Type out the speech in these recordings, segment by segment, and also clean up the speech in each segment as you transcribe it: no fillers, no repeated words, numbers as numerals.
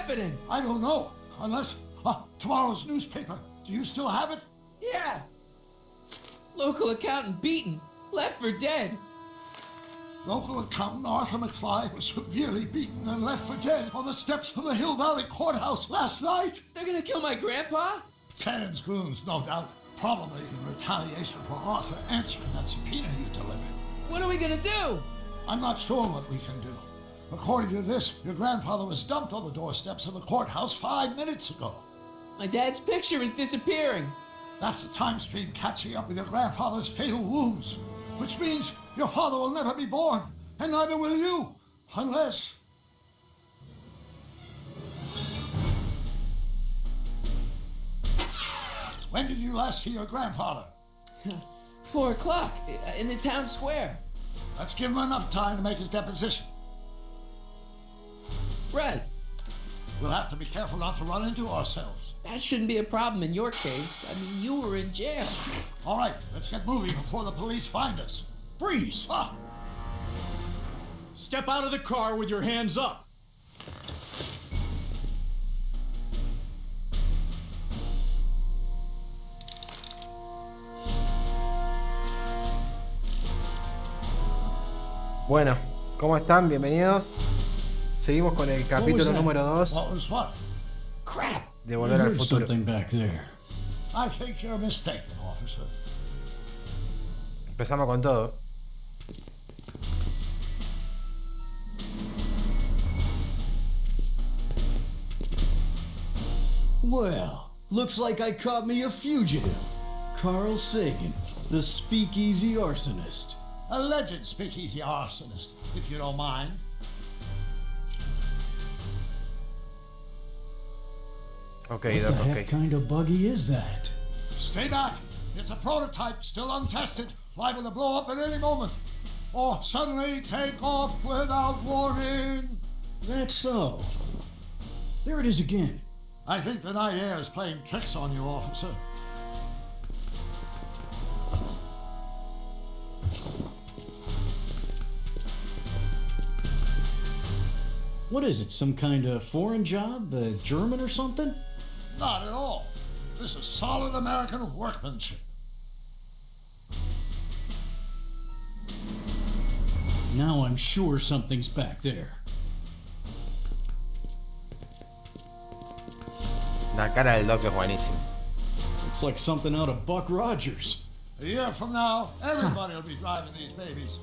happening? I don't know, unless... tomorrow's newspaper. Do you still have it? Yeah. Local accountant beaten. Left for dead. Local accountant Arthur McFly was severely beaten and left for dead on the steps of the Hill Valley Courthouse last night. They're gonna kill my grandpa? Tannen's goons, no doubt. Probably in retaliation for Arthur answering that subpoena you delivered. What are we gonna do? I'm not sure what we can do. According to this, your grandfather was dumped on the doorsteps of the courthouse 5 minutes ago. My dad's picture is disappearing. That's the time stream catching up with your grandfather's fatal wounds. Which means your father will never be born, and neither will you, unless... When did you last see your grandfather? 4 o'clock, in the town square. Let's give him enough time to make his deposition. Right. We'll have to be careful not to run into ourselves. That shouldn't be a problem in your case. I mean, you were in jail. All right, let's get moving before the police find us. Freeze! Step out of the car with your hands up. Bueno, ¿cómo están? Bienvenidos. Seguimos con el capítulo número 2 What was what? Crap! de Volver al Futuro. Something back there. I think you're mistaken, officer. Empezamos con todo. Well, looks like I caught me a fugitive. Carl Sagan, the speakeasy arsonist. Alleged speakeasy arsonist, if you don't mind. Okay, What the Doc, heck okay. kind of buggy is that? Stay back. It's a prototype, still untested, liable to blow up at any moment. Or suddenly take off without warning. That's so. There it is again. I think the night air is playing tricks on you, officer. What is it, some kind of foreign job? German or something? Not at all. This is solid American workmanship. Now I'm sure something's back there. La cara del Doc es buenísima. Looks like something out of Buck Rogers. A year from now, everybody will be driving these babies.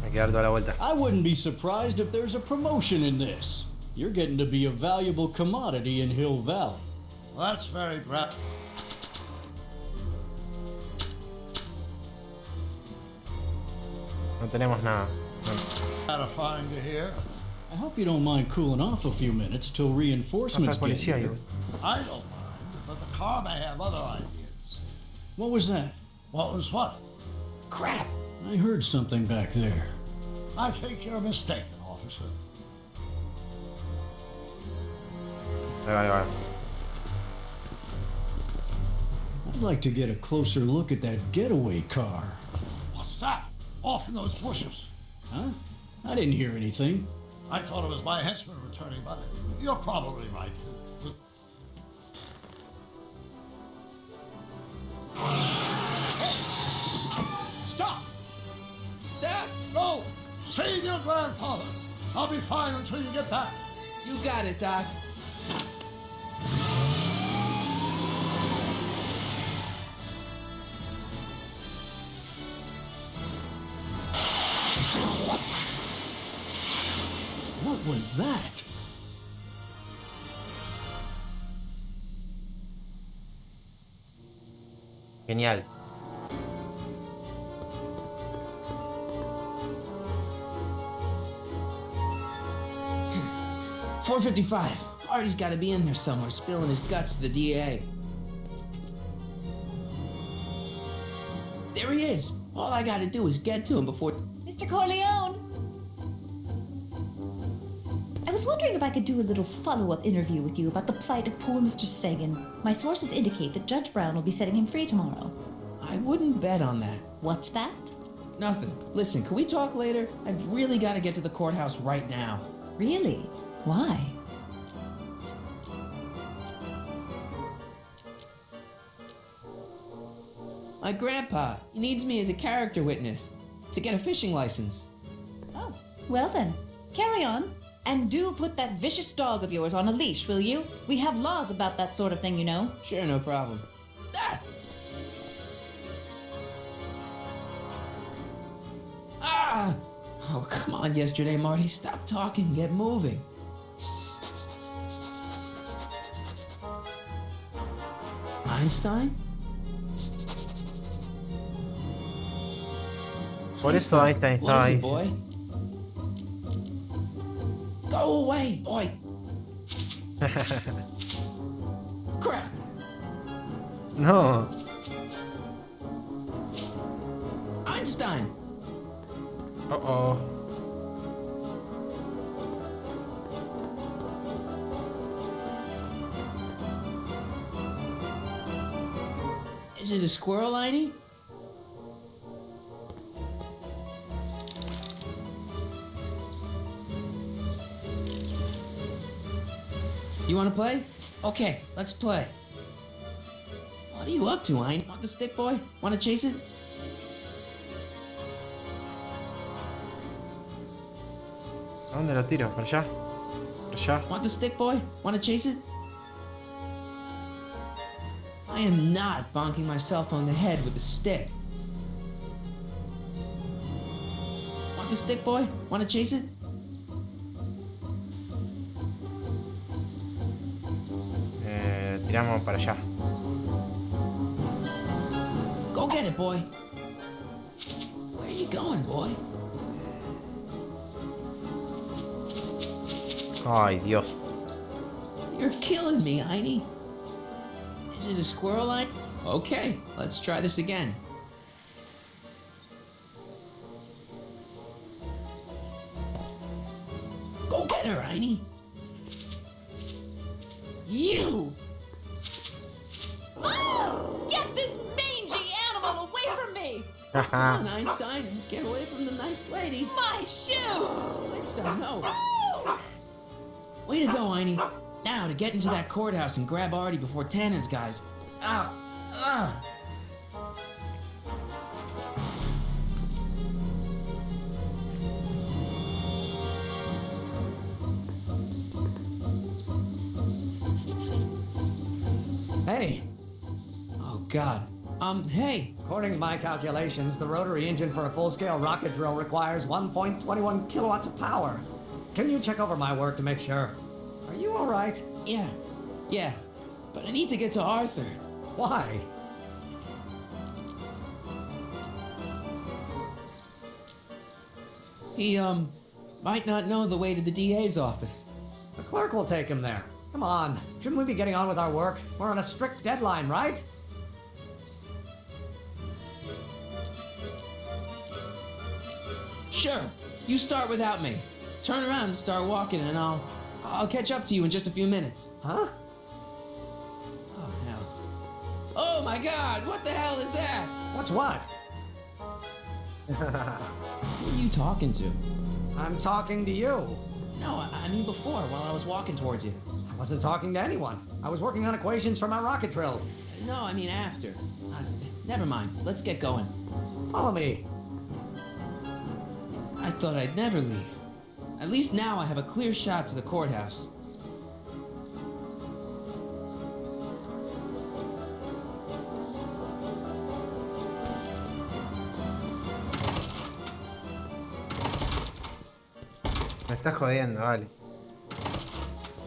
Hay que dar toda la vuelta. I wouldn't be surprised if there's a promotion in this. You're getting to be a valuable commodity in Hill Valley. Well, that's very graphic. No tenemos nada. Gratifying to hear. I hope you don't mind cooling off a few minutes till No está reinforcements el get policía here. ahí. I don't mind, but the car may have other ideas. What was that? What was what? Crap! I heard something back there. I think you're mistaken, officer. Ahí va, ahí va. I'd like to get a closer look at that getaway car. What's that? Off in those bushes. Huh? I didn't hear anything. I thought it was my henchman returning, but you're probably right. Stop! Stop! No! Save your grandfather. I'll be fine until you get back. You got it, Doc. What was that? Genial. .455. Artie's got to be in there somewhere, spilling his guts to the DA. There he is. All I got to do is get to him before... Mr. Corleone! was wondering if I could do a little follow-up interview with you about the plight of poor Mr. Sagan. My sources indicate that Judge Brown will be setting him free tomorrow. I wouldn't bet on that. What's that? Nothing. Listen, can we talk later? I've really got to get to the courthouse right now. Really? Why? My grandpa, he needs me as a character witness to get a fishing license. Oh, well then. Carry on. And do put that vicious dog of yours on a leash, will you? We have laws about that sort of thing, you know. Sure, no problem. Ah! Ah! Oh, come on, yesterday, Marty. Stop talking and get moving. Einstein? Por eso Einstein What estaba is ahí. it, boy? Go away, boy! Crap! No. Einstein! Oh. Is it a squirrel, Einie? You wanna play? Okay, let's play. What are you up to, Einie? Want the stick, boy? Wanna chase it? ¿A dónde lo tiro? ¿Para allá? ¿Para allá? Want the stick, boy? Wanna chase it? I am not bonking myself on the head with a stick. Want the stick, boy? Wanna chase it? Tiramos para allá. Go get it, boy. Where are you going, boy? Ay, Dios. You're killing me, Einie. Is it a squirrel, Einie? Okay, let's try this again. Go get her, Einie. You! Oh! Get this mangy animal away from me! Come on, Einstein, get away from the nice lady. My shoes! Einstein, no. Oh! Way to go, Einie. Now to get into that courthouse and grab Artie before Tannen's guys. Ah! Ah! Hey. Oh, God. Hey. According to my calculations, the rotary engine for a full-scale rocket drill requires 1.21 kilowatts of power. Can you check over my work to make sure? Are you all right? Yeah. But I need to get to Arthur. Why? He, might not know the way to the DA's office. The clerk will take him there. Come on, shouldn't we be getting on with our work? We're on a strict deadline, right? Sure. You start without me. Turn around and start walking, and I'll catch up to you in just a few minutes. Huh? Oh, hell. Oh, my God! What the hell is that? What's what? Who are you talking to? I'm talking to you. No, I mean before, while I was walking towards you. I wasn't talking to anyone. I was working on equations for my rocket drill. No, I mean after. Never mind. Let's get going. Follow me. I thought I'd never leave. At least now I have a clear shot to the courthouse. Me estás jodiendo, vale.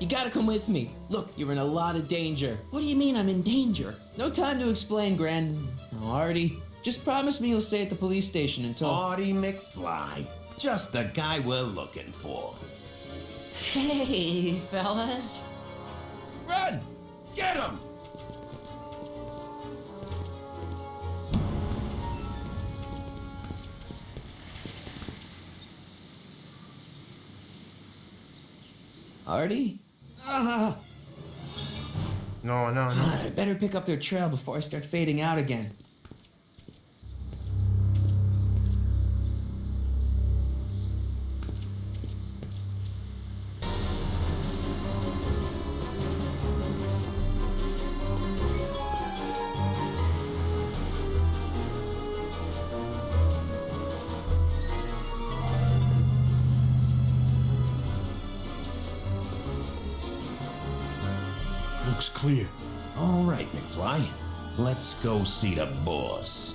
You gotta come with me. Look, you're in a lot of danger. What do you mean I'm in danger? No time to explain, Grand... No, Artie. Just promise me you'll stay at the police station until... Marty McFly. Just the guy we're looking for. Hey, fellas. Run! Get him! Artie? Ah, No, no, no. I better pick up their trail before I start fading out again. Looks clear. All right, McFly. Let's go see the boss.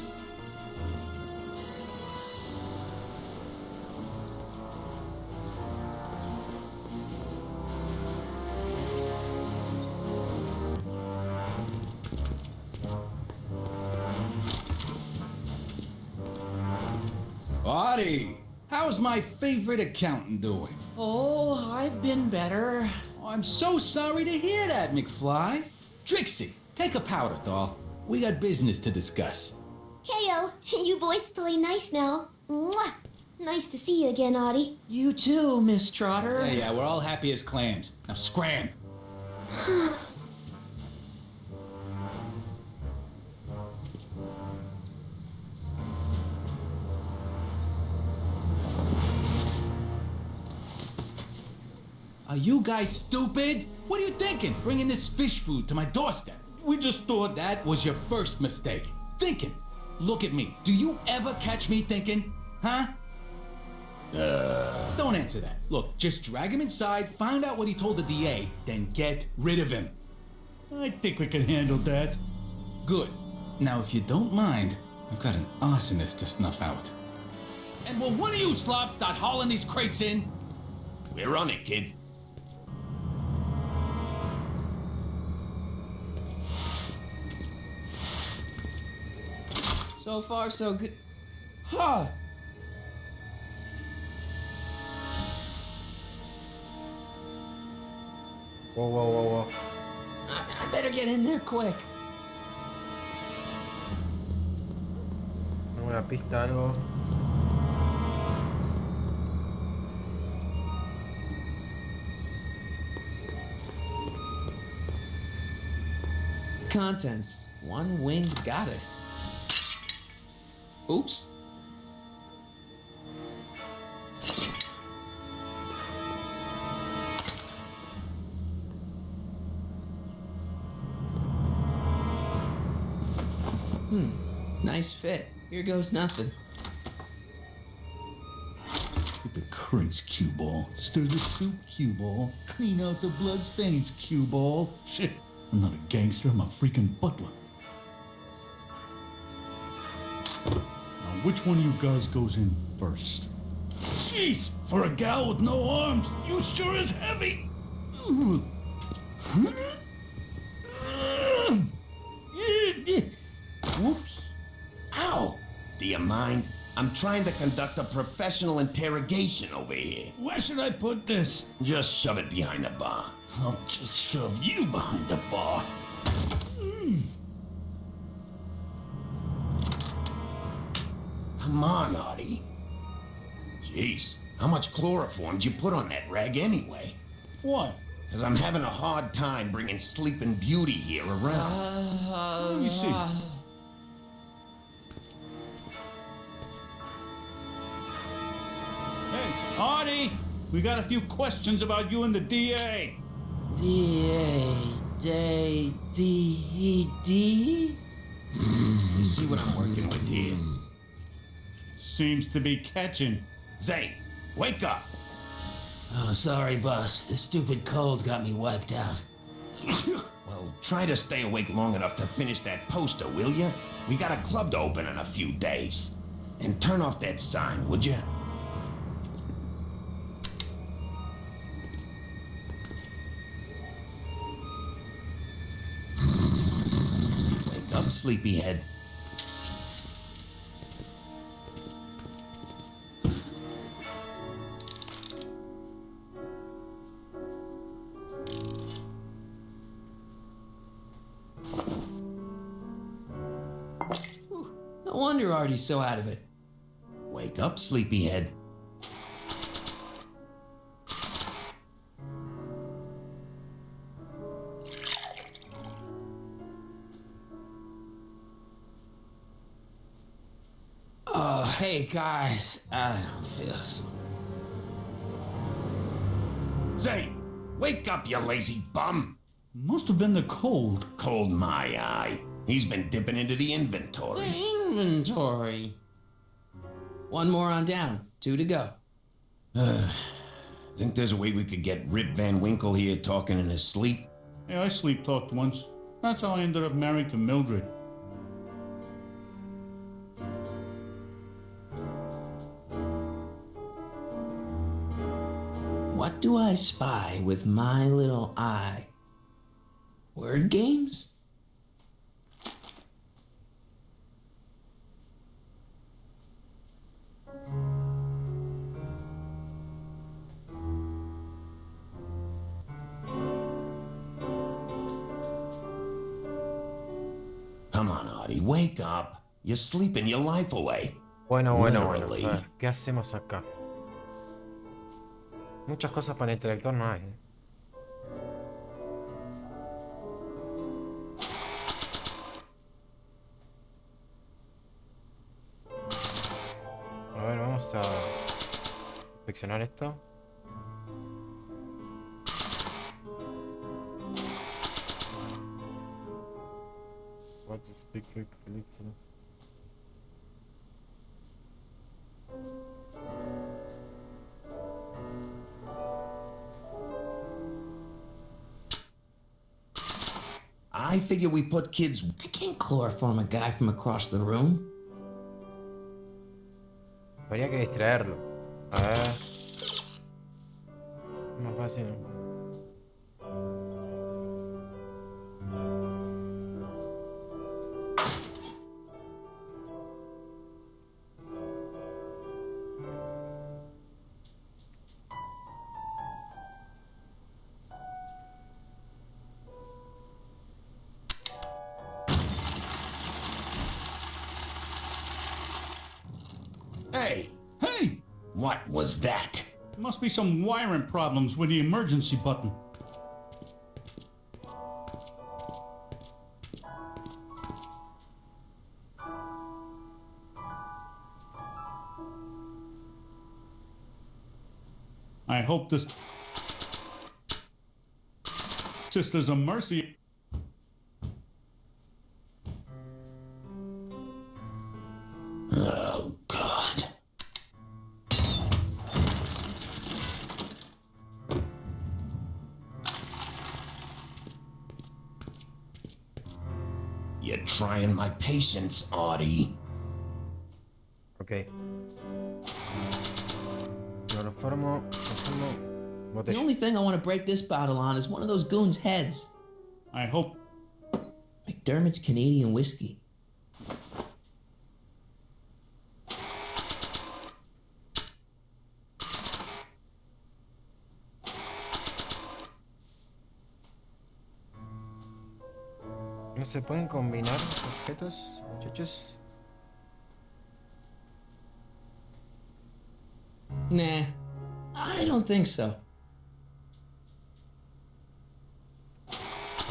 Artie, how's my favorite accountant doing? Oh, I've been better. Oh, I'm so sorry to hear that, McFly. Trixie, take a powder, doll. We got business to discuss. KO, you boys play nice now. Mwah! Nice to see you again, Audie. You too, Miss Trotter. Yeah, we're all happy as clams. Now scram. Are you guys stupid? What are you thinking, bringing this fish food to my doorstep? We just thought that was your first mistake. Thinking. Look at me. Do you ever catch me thinking? Huh? Don't answer that. Look, just drag him inside, find out what he told the DA, then get rid of him. I think we can handle that. Good. Now, if you don't mind, I've got an arsonist to snuff out. And will one of you slobs start hauling these crates in? We're on it, kid. So far, so good. Huh. Whoa, whoa, whoa, whoa. I better get in there quick. Una pista, algo. Contents. One winged goddess. Oops. Nice fit. Here goes nothing. Get the crates, cue ball. Stir the soup, cue ball. Clean out the bloodstains, cue ball. Shit, I'm not a gangster, I'm a freaking butler. Now, which one of you guys goes in first? Jeez, for a gal with no arms, you sure is heavy. Whoops. Ow! Do you mind? I'm trying to conduct a professional interrogation over here. Where should I put this? Just shove it behind the bar. I'll just shove you behind the bar. Come on, Artie. Jeez, how much chloroform did you put on that rag anyway? What? Because I'm having a hard time bringing Sleeping Beauty here around. Let me see. Hey, Artie! We got a few questions about you and the DA. D-A-D-D? You see what I'm working with here? Seems to be catching. Zane, wake up! Oh, sorry, boss. The stupid cold got me wiped out. Well, try to stay awake long enough to finish that poster, will ya? We got a club to open in a few days. And turn off that sign, would ya? Wake up, sleepyhead. No wonder Artie's so out of it. Wake up, sleepyhead. Hey guys, I don't feel so. Say, wake up, you lazy bum. Must have been the cold. Cold my eye. He's been dipping into the inventory. Inventory. One more on down. 2 to go. Think there's a way we could get Rip Van Winkle here talking in his sleep? Yeah, I sleep talked once. That's how I ended up married to Mildred. What do I spy with my little eye? Word games? Come on, Artie, wake up. You're sleeping your life away. Bueno. Literally. A ver, ¿qué hacemos acá? Muchas cosas para interactuar no hay. A ver, vamos a inspeccionar esto. What is speaker collection? I figure we put kids... I can't chloroform a guy from across the room. Habría que distraerlo. A ver. Más fácil. Hey, Hey! what was that? There must be some wiring problems with the emergency button. I hope this Sisters of Mercy. Oh, God. You're trying my patience, Artie. Ok. Cloroformo. The Botella. only thing I want to break this bottle on is one of those goons' heads. I hope. McDermott's Canadian whiskey. ¿No se pueden combinar los objetos, muchachos? Nah, I don't think so.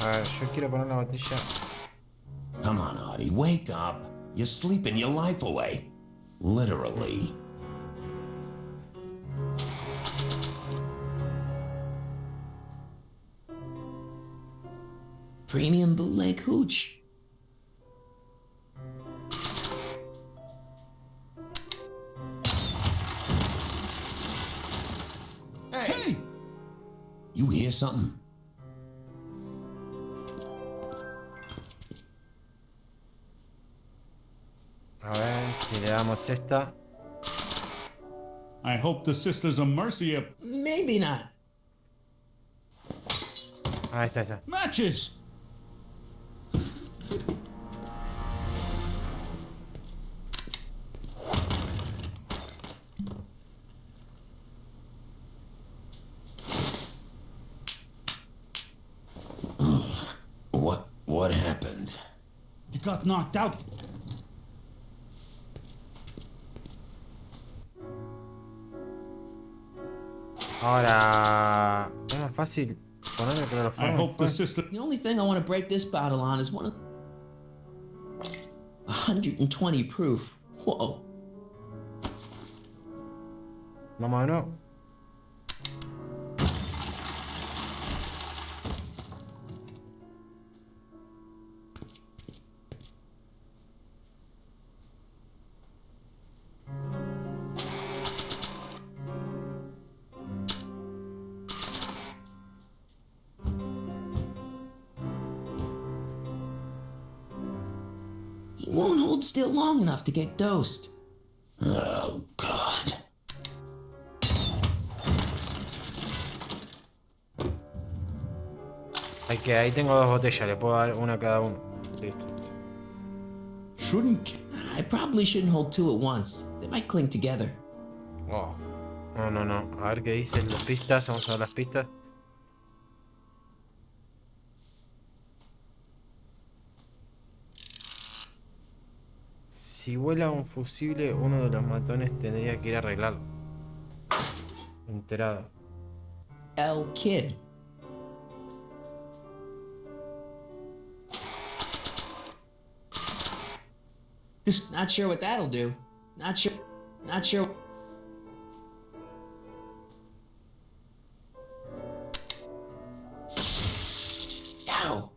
A ver, yo quiero poner la botella. Come on, Artie, wake up. You're sleeping your life away. Literally. Premium bootleg hooch. Hey! You hear something? A ver si le damos esta. I hope the Sisters of Mercy are Maybe not. Ah, ahí está. matches. What happened? You got knocked out. Ahora es más fácil ponerle I cloroformo. hope the después. sister. The only thing I want to break this bottle on is one of 120 proof. Whoa. Vamos de nuevo. He won't hold still long enough to get dosed. Oh, God. Ahí tengo 2 botellas, le puedo dar una a cada uno. Listo. Shouldn't. I probably shouldn't hold 2 at once. They might cling together. Oh. No. A ver qué dicen las pistas. Vamos a ver las pistas. Si vuela un fusible, uno de los matones tendría que ir a arreglarlo. Enterado. El Kid. Just not sure what that'll do. Not sure. Ow.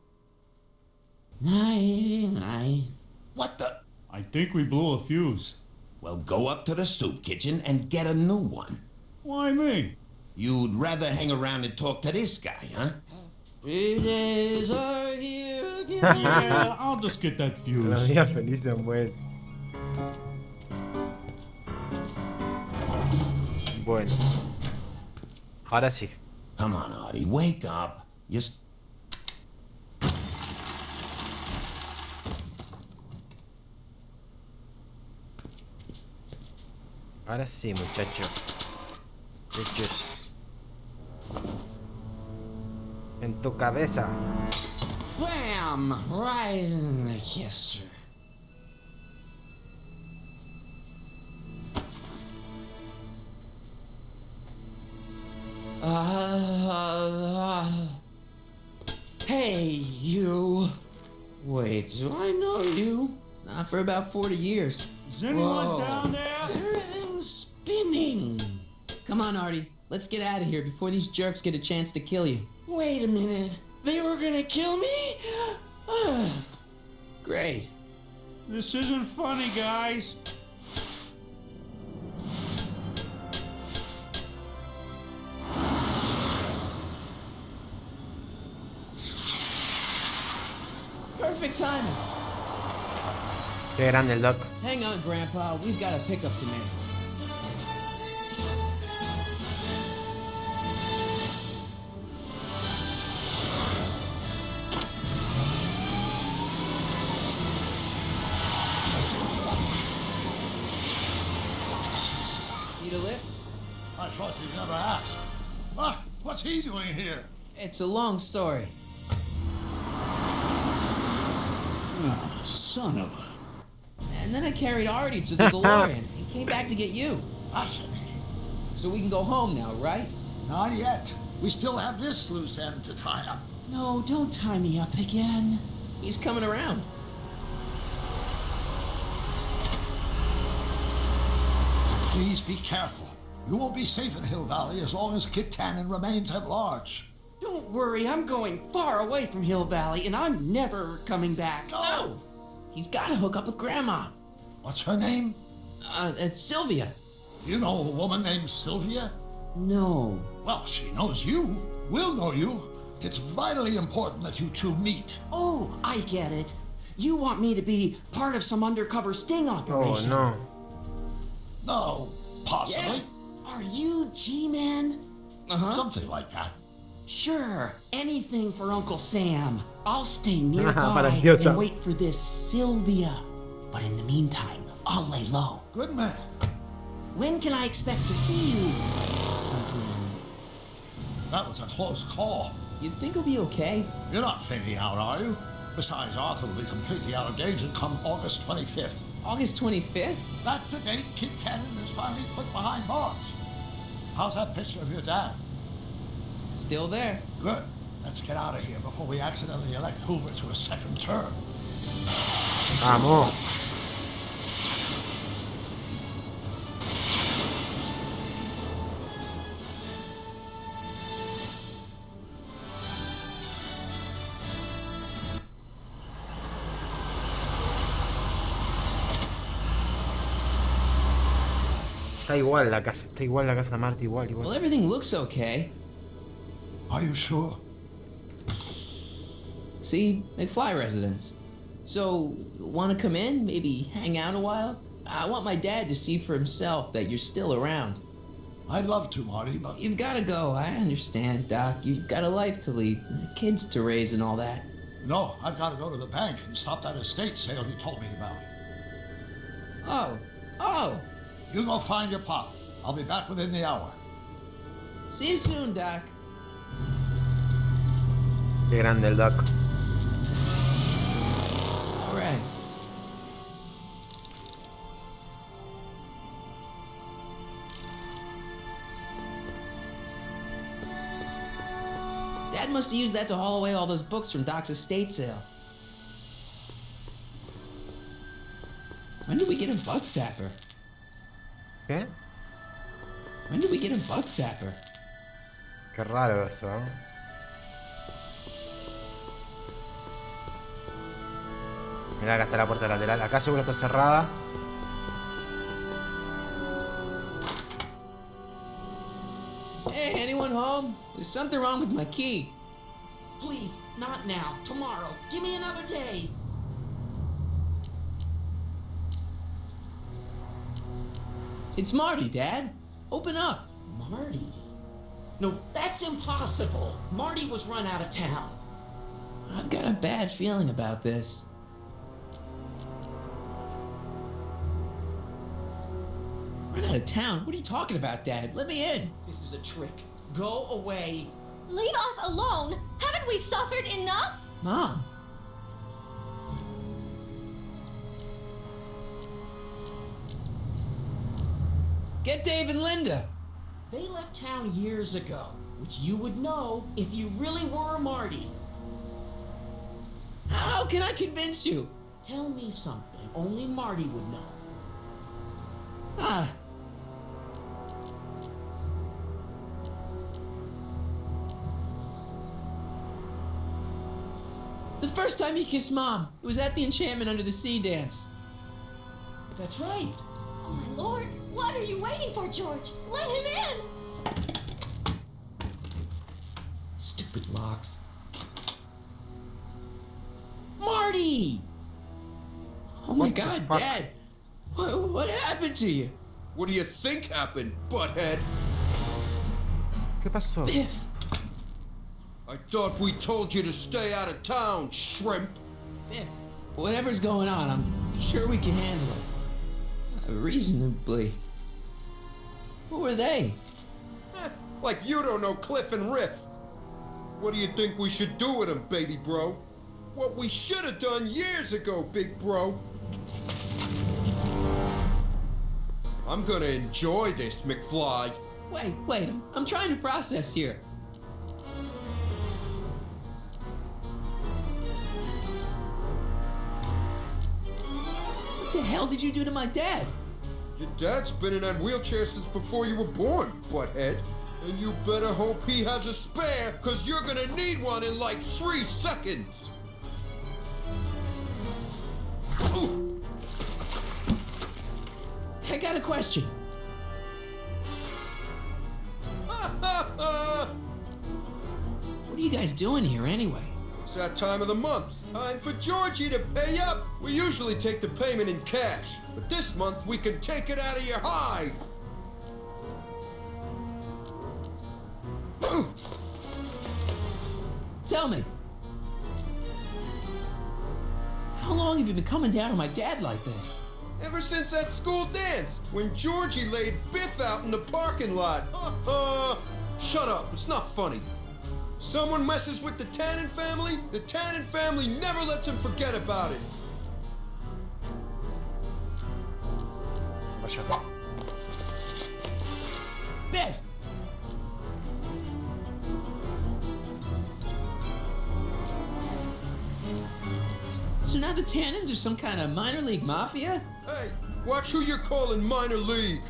Aye. What the? I think we blew a fuse. Well, go up to the soup kitchen and get a new one. Why me? You'd rather hang around and talk to this guy, huh? 3 days are here again. Yeah, I'll just get that Los fuse. días felices han vuelto. Bueno. Ahora sí. Come on, Artie, wake up. Ahora sí, muchacho. Muchachos. En tu cabeza. Bam! Right in the kisser. Hey, you. Wait, do I know you? Not for about 40 years. Is anyone Whoa. down there? Everything's spinning. Come on, Artie. Let's get out of here before these jerks get a chance to kill you. Wait a minute. They were gonna kill me? Great. This isn't funny, guys. Perfect timing. Qué grande el doc. Hang on, Grandpa. We've got a pickup to make. Need a lift? I thought you'd never ask. Ah, what's he doing here? It's a long story. Oh, son of a... And then I carried Artie to the DeLorean. He came back to get you. Fascinating. So we can go home now, right? Not yet. We still have this loose end to tie up. No, don't tie me up again. He's coming around. Please be careful. You won't be safe in Hill Valley as long as Kit Tannen remains at large. Don't worry, I'm going far away from Hill Valley, and I'm never coming back. No! He's got to hook up with Grandma. What's her name? It's Sylvia. You know a woman named Sylvia? No. Well, she knows you. We'll know you. It's vitally important that you two meet. Oh, I get it. You want me to be part of some undercover sting Oh, operation. no. No, possibly. Are you G-Man? Uh-huh. Something like that. Sure, anything for Uncle Sam. I'll stay nearby Maravillosa. and wait for this Sylvia. But in the meantime, I'll lay low. Good man. When can I expect to see you? That was a close call. You think he'll be okay? You're not fading out, are you? Besides, Arthur will be completely out of danger come August 25th. August 25th? That's the date Kit Tannen is finally put behind bars. How's that picture of your dad? Still there. Good. Let's get out of here before we accidentally elect Hoover to a second term. Vamos. Está igual la casa, de Marty, igual. Well, everything looks okay. Are you sure? See, McFly residence. So, wanna come in? Maybe hang out a while? I want my dad to see for himself that you're still around. I'd love to, Marty, but You've gotta go, I understand, Doc. You've got a life to lead, kids to raise and all that. no, I've got to go to the bank and stop that estate sale you told me about. Oh, You go find your pop. I'll be back within the hour. see you soon, Doc. Qué grande el Doc. All right. Dad must have used that to haul away all those books from Doc's estate sale. When did we get a bug sapper? ¿Qué? When did we get a bug sapper? Qué raro eso, ¿eh? Mirá, acá está la puerta lateral. Acá seguro está cerrada. Hey, anyone home? There's something wrong with my key. Please, not now. Tomorrow. Give me another day. It's Marty, Dad. Open up. Marty? No, that's impossible. Marty was run out of town. I've got a bad feeling about this. Run out of town? What are you talking about, Dad? Let me in. This is a trick. Go away. Leave us alone! Haven't we suffered enough? Mom. Get Dave and Linda. They left town years ago, which you would know if you really were Marty. How can I convince you? Tell me something only Marty would know. Ah. The first time he kissed Mom, it was at the Enchantment Under the Sea dance. That's right. Oh my lord, what are you waiting for, George? Let him in! Stupid locks. Marty! Oh my What the God, fuck? Dad! What happened to you? What do you think happened, butthead? ¿Qué pasó? Biff! I thought we told you to stay out of town, shrimp. Biff! Whatever's going on, I'm sure we can handle it. Reasonably. Who were they? Like you don't know Cliff and Riff. What do you think we should do with them, baby bro? What we should have done years ago, big bro. I'm gonna enjoy this, McFly. Wait, I'm trying to process here. What the hell did you do to my dad? Your dad's been in that wheelchair since before you were born, butthead. And you better hope he has a spare, cause you're gonna need one in like 3 seconds. Ooh. I got a question. What are you guys doing here anyway? It's that time of the month. Time for Georgie to pay up. We usually take the payment in cash, but this month we can take it out of your hide. Ooh. Tell me. How long have you been coming down on my dad like this? Ever since that school dance, when Georgie laid Biff out in the parking lot. Shut up, it's not funny. Someone messes with the Tannen family, the Tannen family never lets him forget about it. Vaya. Biff! So now the Tannens are some kind of minor league mafia? Hey, watch who you're calling minor league.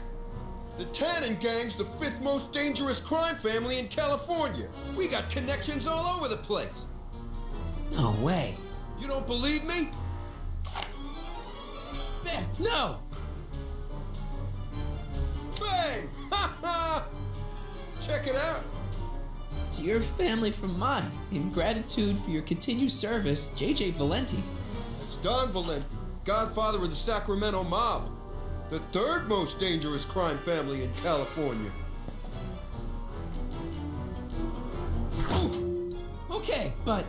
The Tannen gang's the 5th most dangerous crime family in California. We got connections all over the place. No way. You don't believe me? Biff, no! Check it out. To your family from mine, in gratitude for your continued service, J.J. Valenti. That's Don Valenti, godfather of the Sacramento mob. The third most dangerous crime family in California. Ooh, okay, but...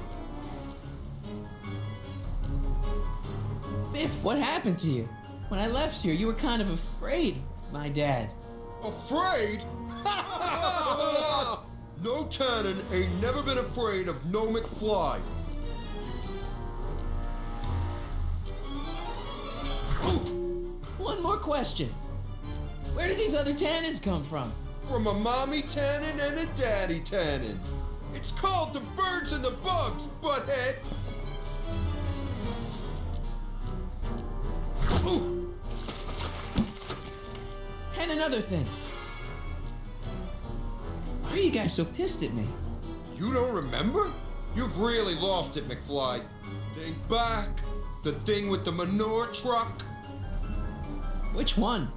Biff, what happened to you? When I left here, you were kind of afraid of my dad. Afraid? No Tannen ain't never been afraid of no McFly. Ooh, one more question. Where do these other Tannens come from? From a mommy Tannen and a daddy Tannen. It's called the birds and the bugs, butthead. Ooh. And another thing. Why are you guys so pissed at me? You don't remember? You've really lost it, McFly. Think back. The thing with the manure truck. Which one?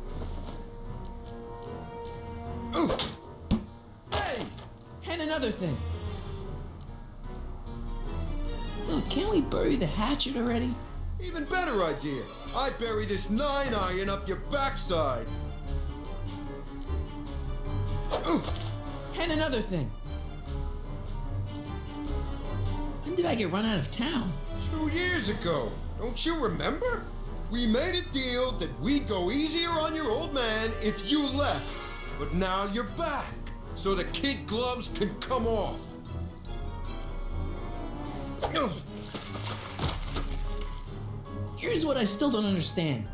Ooh. Hey! And another thing. Look, can't we bury the hatchet already? Even better idea. I bury this 9-iron up your backside. Ooh. And another thing. When did I get run out of town? 2 years ago. Don't you remember? We made a deal that we'd go easier on your old man if you left. But now you're back, so the kid gloves can come off. Ugh. Here's what I still don't understand.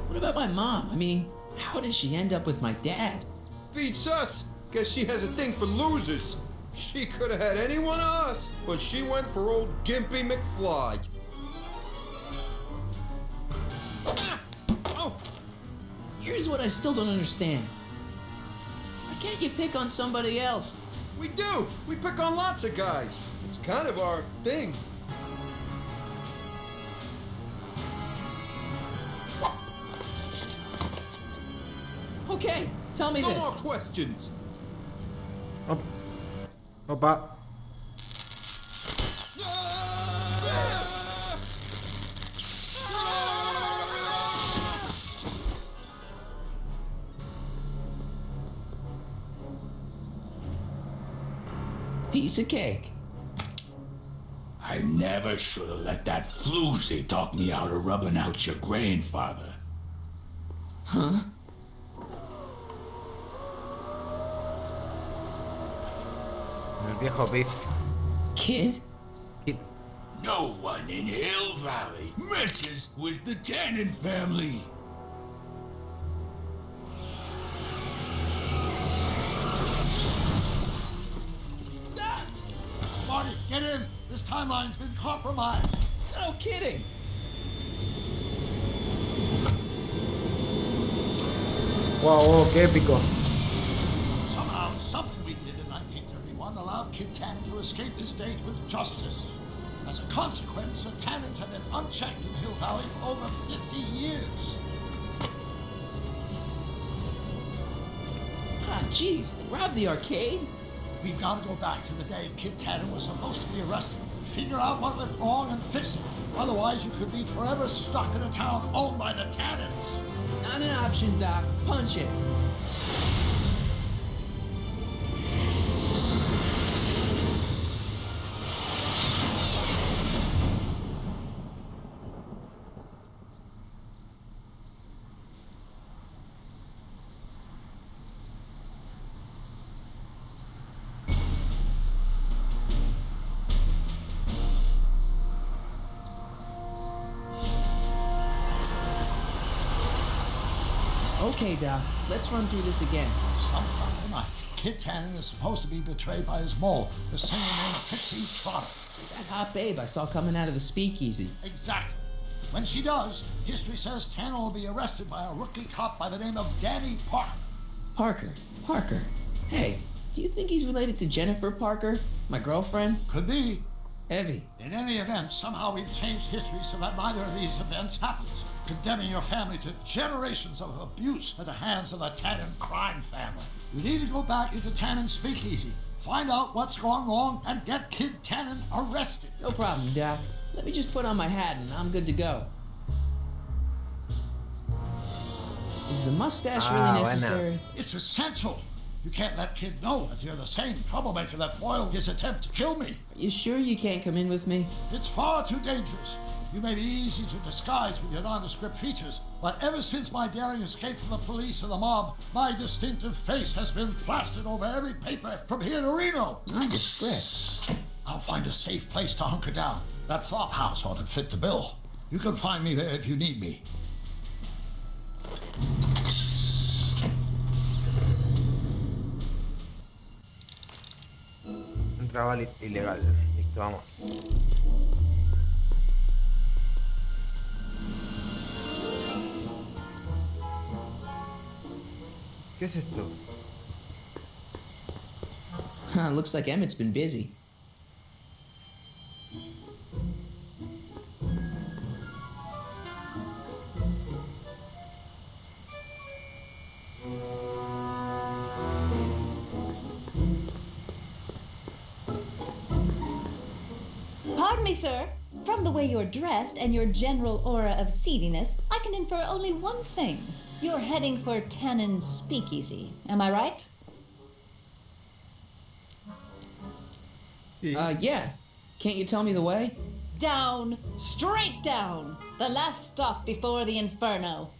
What about my mom? I mean, how did she end up with my dad? Beats us. Guess she has a thing for losers. She could have had any one of us, but she went for old Gimpy McFly. Ah! Oh! Here's what I still don't understand. Why can't you pick on somebody else? We do. We pick on lots of guys. It's kind of our thing. Okay, tell me No this. more questions. Opa. Piece of cake. I never should have let that floozy talk me out of rubbing out your grandfather. Huh? El viejo Biff. Kid? Kid. No one in Hill Valley messes with the Tannen family. Marty, get in! This timeline's been compromised! No kidding! Wow, qué épico. Somehow, something we did in 1931 allowed Kid Tannen to escape his fate with justice. As a consequence, the Tannens have been unchecked in Hill Valley for over 50 years. Ah, jeez, they robbed the arcade? We've got to go back to the day Kid Tannen was supposed to be arrested, figure out what went wrong and fix it. Otherwise, you could be forever stuck in a town owned by the Tannens. Not an option, Doc. Punch it. Okay, Doc, let's run through this again. Sometime tonight, Kid Tannen is supposed to be betrayed by his mole, the singer named Pixie Trotter. That hot babe I saw coming out of the speakeasy. Exactly. When she does, history says Tannen will be arrested by a rookie cop by the name of Danny Parker. Parker. Hey, do you think he's related to Jennifer Parker, my girlfriend? Could be. Heavy. In any event, somehow we've changed history so that neither of these events happens. condemning your family to generations of abuse at the hands of the Tannen crime family. You need to go back into Tannen's speakeasy, find out what's gone wrong, and get Kid Tannen arrested. No problem, Doc. Let me just put on my hat and I'm good to go. Is the mustache really necessary? It's essential. You can't let Kid know that you're the same troublemaker that foiled his attempt to kill me. Are you sure you can't come in with me? It's far too dangerous. You may be easy to disguise with your nondescript features, but ever since my daring escape from the police and the mob, my distinctive face has been plastered over every paper from here to Reno. Nondescript? I'll find a safe place to hunker down. That flop house ought to fit the bill. You can find me there if you need me. Un trabajo ilegal. Listo, vamos. ¿Qué es esto? Looks like Emmett's been busy. Pardon me, sir. From the way you're dressed and your general aura of seediness, I can infer only one thing. You're heading for Tannen's speakeasy. Am I right? Yeah. Can't you tell me the way? Down. Straight down. The last stop before the inferno.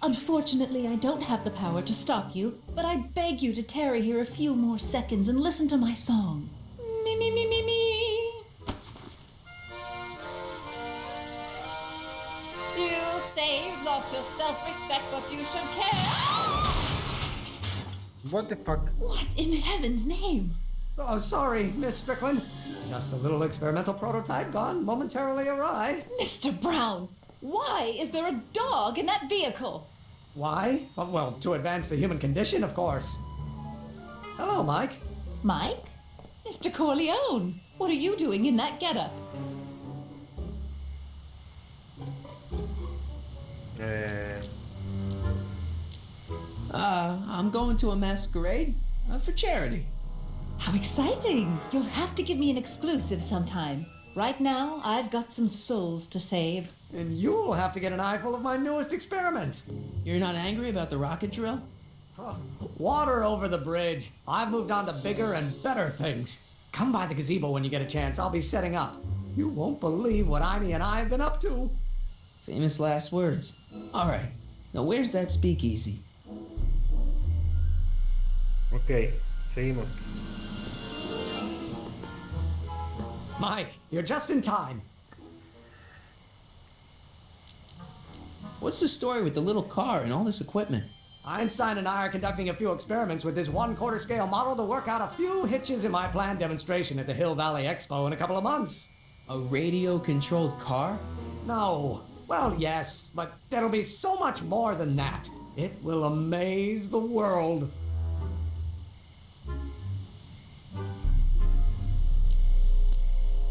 Unfortunately, I don't have the power to stop you, but I beg you to tarry here a few more seconds and listen to my song. Me, me, me, me, me. You say you've lost your self-respect, but you should care. What the fuck? What in heaven's name? Oh, sorry, Miss Strickland. Just a little experimental prototype gone momentarily awry. Mr. Brown, why is there a dog in that vehicle? Why? Well, to advance the human condition, of course. Hello, Mike. Mike? Mr. Corleone, what are you doing in that getup? I'm going to a masquerade for charity. How exciting! You'll have to give me an exclusive sometime. Right now, I've got some souls to save. And you'll have to get an eyeful of my newest experiment. You're not angry about the rocket drill? Oh, water over the bridge. I've moved on to bigger and better things. Come by the gazebo when you get a chance. I'll be setting up. You won't believe what Einie and I have been up to. Famous last words. All right. Now where's that speakeasy? Ok, seguimos. Mike, you're just in time. What's the story with the little car and all this equipment? Einstein and I are conducting a few experiments with this 1/4 scale model to work out a few hitches in my planned demonstration at the Hill Valley Expo in a couple of months. A radio-controlled car? No. Well, yes, but there'll be so much more than that. It will amaze the world.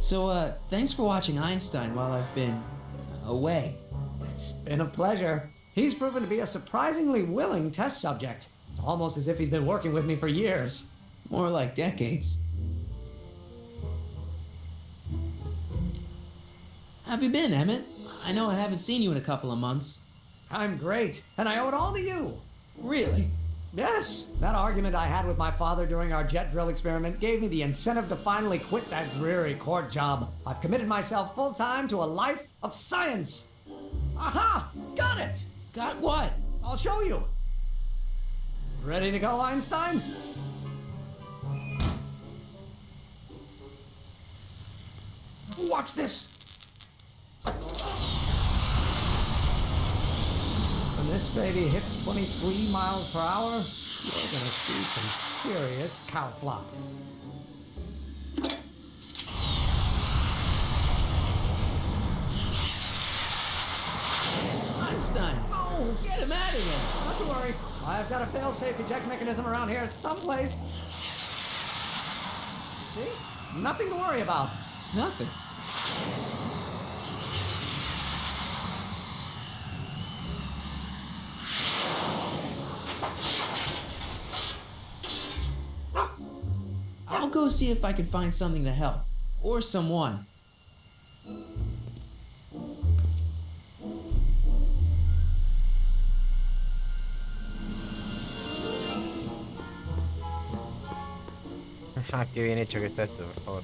So, thanks for watching Einstein while I've been away. It's been a pleasure. He's proven to be a surprisingly willing test subject. It's almost as if he's been working with me for years. More like decades. How have you been, Emmett? I know I haven't seen you in a couple of months. I'm great, and I owe it all to you. Really? Yes, that argument I had with my father during our jet drill experiment gave me the incentive to finally quit that dreary court job. I've committed myself full-time to a life of science. Aha! Got it! Got what? I'll show you. Ready to go, Einstein? Watch this. When this baby hits 23 miles per hour, you're gonna see some serious cow flop. Einstein! Oh, get him out of here! Not to worry. I've got a fail-safe eject mechanism around here someplace. See? Nothing to worry about. Nothing. go see if I can find something to help. Or someone. Ajá, qué bien hecho que está esto, por favor.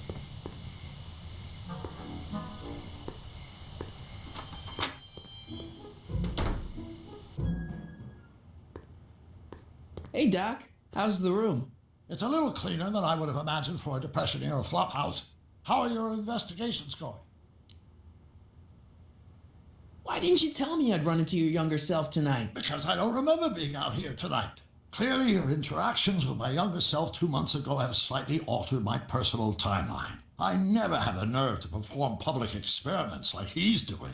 Hey, Doc. How's the room? It's a little cleaner than I would have imagined for a Depression-era flophouse. How are your investigations going? Why didn't you tell me I'd run into your younger self tonight? Because I don't remember being out here tonight. Clearly, your interactions with my younger self 2 months ago have slightly altered my personal timeline. I never had the nerve to perform public experiments like he's doing.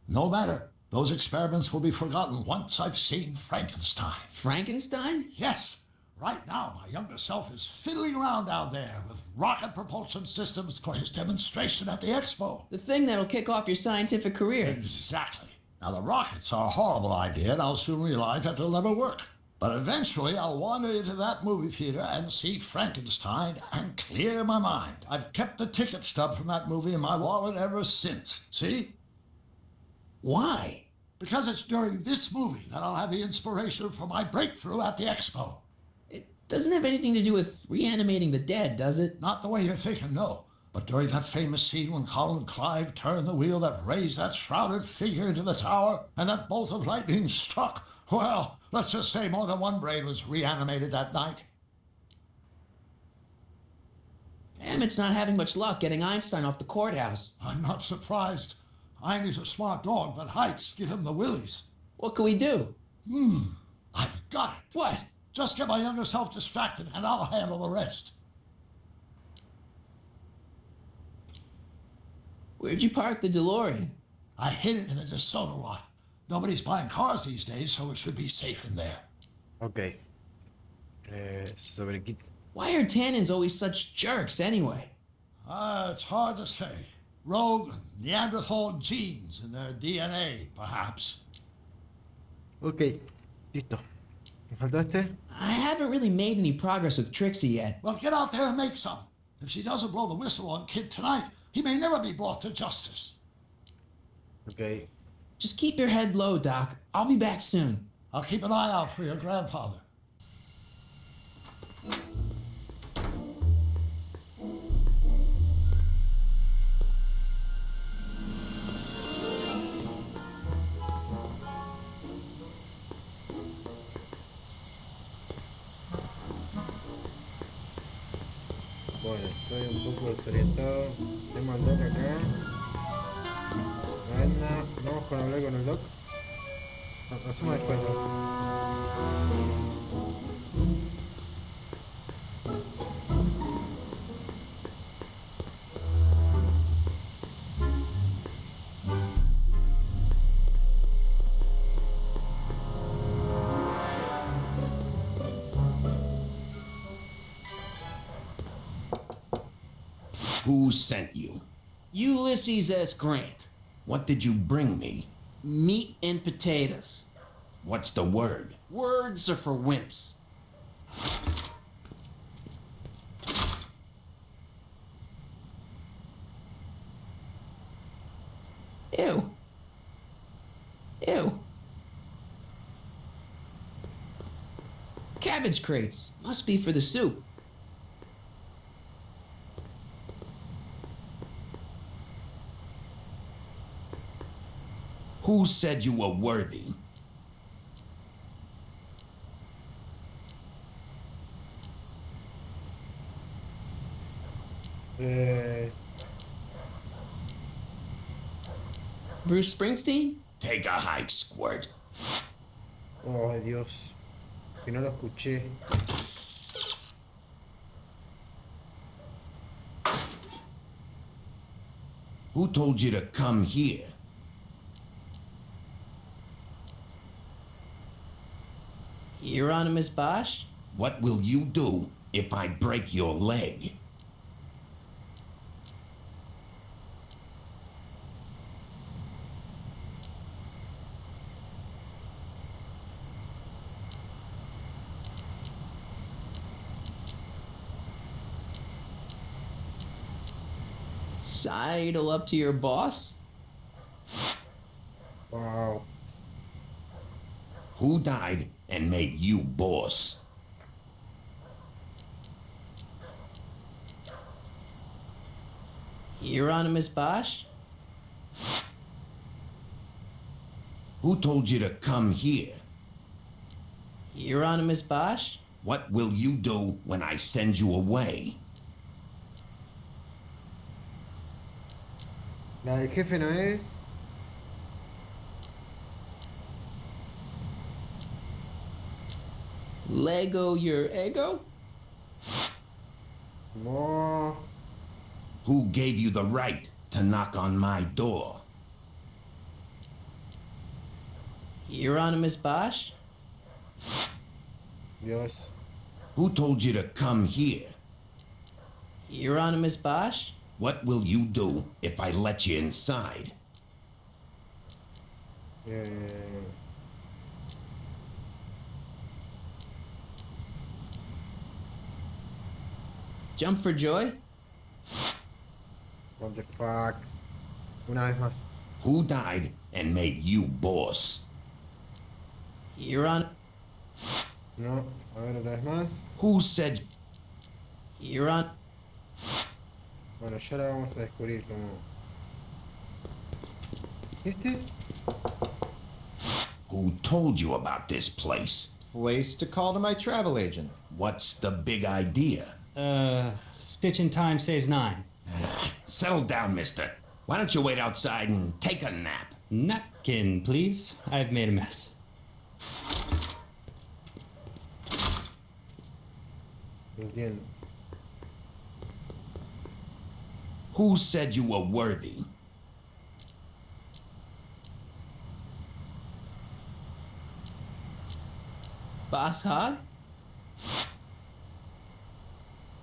No matter. Those experiments will be forgotten once I've seen Frankenstein. Frankenstein? Yes. Right now, my younger self is fiddling around down there with rocket propulsion systems for his demonstration at the expo. The thing that'll kick off your scientific career. Exactly. Now, the rockets are a horrible idea, and I'll soon realize that they'll never work. But eventually, I'll wander into that movie theater and see Frankenstein and clear my mind. I've kept the ticket stub from that movie in my wallet ever since. See? Why? Because it's during this movie that I'll have the inspiration for my breakthrough at the expo. It doesn't have anything to do with reanimating the dead, does it? Not the way you're thinking, no. But during that famous scene when Colin Clive turned the wheel that raised that shrouded figure into the tower and that bolt of lightning struck, well, let's just say more than one brain was reanimated that night. Emmett's not having much luck getting Einstein off the courthouse. I'm not surprised. Einstein's a smart dog, but heights give him the willies. What can we do? I've got it. What? Just get my younger self distracted and I'll handle the rest. Where'd you park the DeLorean? I hid it in the DeSoto lot. Nobody's buying cars these days, so it should be safe in there. Ok. Sobre qué. Why are tannins always such jerks anyway? It's hard to say. Rogue Neanderthal genes in their DNA, perhaps. Ok. Listo. ¿Me faltó este? I haven't really made any progress with Trixie yet. Well, get out there and make some. If she doesn't blow the whistle on Kid tonight, he may never be brought to justice. Ok. Just keep your head low, Doc. I'll be back soon. I'll keep an eye out for your grandfather. Bueno, estoy un poco desorientado. Tengo al doc acá. Anda, vamos con hablar con el doc. Hacemos después, doc. Who sent you? Ulysses S. Grant. What did you bring me? Meat and potatoes. What's the word? Words are for wimps. Ew. Ew. Cabbage crates. Must be for the soup. Who said you were worthy? Bruce Springsteen? Take a hike, Squirt. Oh, Dios. Que no lo escuché. Who told you to come here? Hieronymus Bosch? What will you do if I break your leg? Sidle up to your boss? Wow. Who died and made you boss? Hieronymus Bosch? Who told you to come here? Hieronymus Bosch? What will you do when I send you away? La del jefe no es. Lego your ego? No. Who gave you the right to knock on my door? Hieronymus Bosch? Dios. Who told you to come here? Hieronymus Bosch? What will you do if I let you inside? Jump for joy? What the fuck. Una vez más. Who died and made you boss? Hieron... No. A ver, otra vez más. Who said... Hieron... Bueno, ya la vamos a descubrir como... ¿Este? Who told you about this place? Place to call to my travel agent. What's the big idea? Stitch in time saves 9. Settle down, mister. Why don't you wait outside and take a nap? Napkin, please. I've made a mess. Entiendo. Who said you were worthy? Boss Hog?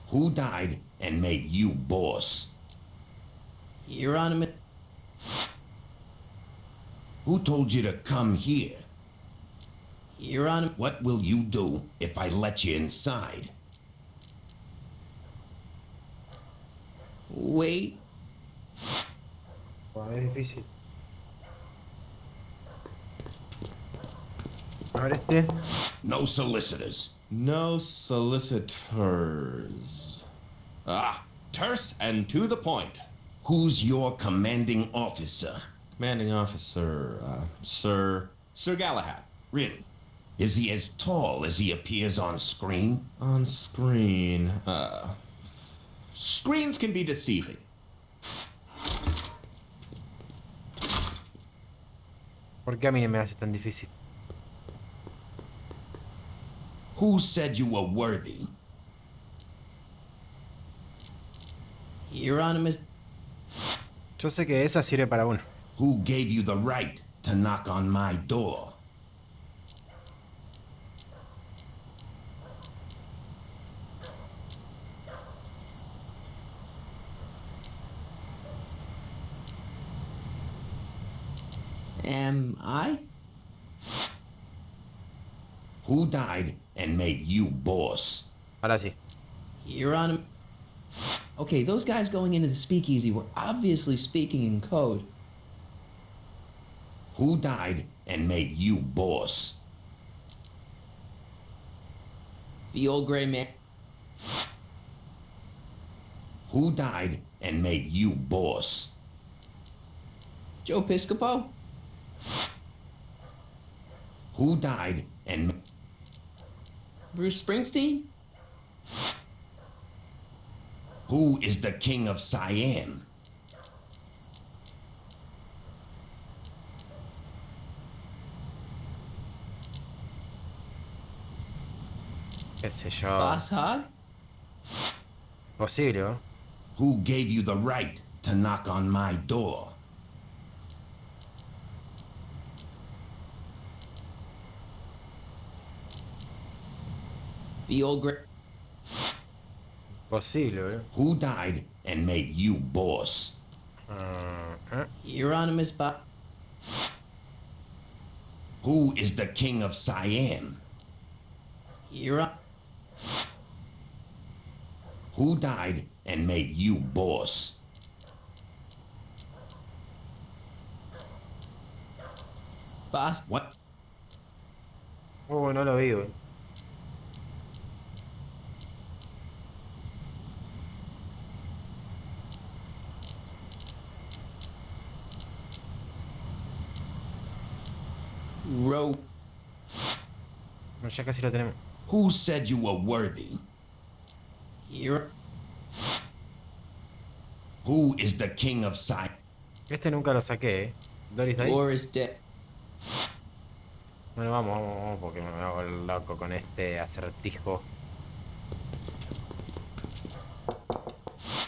Who died and made you boss? Hieronymus... Who told you to come here? Hieronymus... What will you do if I let you inside? Wait. Wow, es difícil. A ver este. No solicitors. No solicitors. Ah, terse and to the point. Who's your commanding officer? Commanding officer, Sir Galahad. Really? Is he as tall as he appears on screen? On screen, screens can be deceiving. ¿Por qué a mí no me hace tan difícil? Who said you were worthy? Hieronymus... Yo sé que esa sirve para uno. Who gave you the right to knock on my door? Am I? Who died and made you boss? Ahora sí. Hieronymus... Okay, those guys going into the speakeasy were obviously speaking in code. Who died and made you boss? The old gray man... Who died and made you boss? Joe Piscopo? Who died and... Bruce Springsteen? Who is the king of Siam? ¿Qué sé yo? Boss Hog? Posible, ¿no? Who gave you the right to knock on my door? The old gray... Posible, ¿no? Who died and made you boss? Hieronymus Bosch... Who is the king of Siam? Who died and made you boss? Boss. What? Oh, no lo vi, güey. Row. No, ya casi lo tenemos. Who said you were worthy? Here. Who is the king of science? Este nunca lo saqué, ¿eh? Doris está ahí. Or is dead. Bueno, vamos, porque me hago el loco con este acertijo.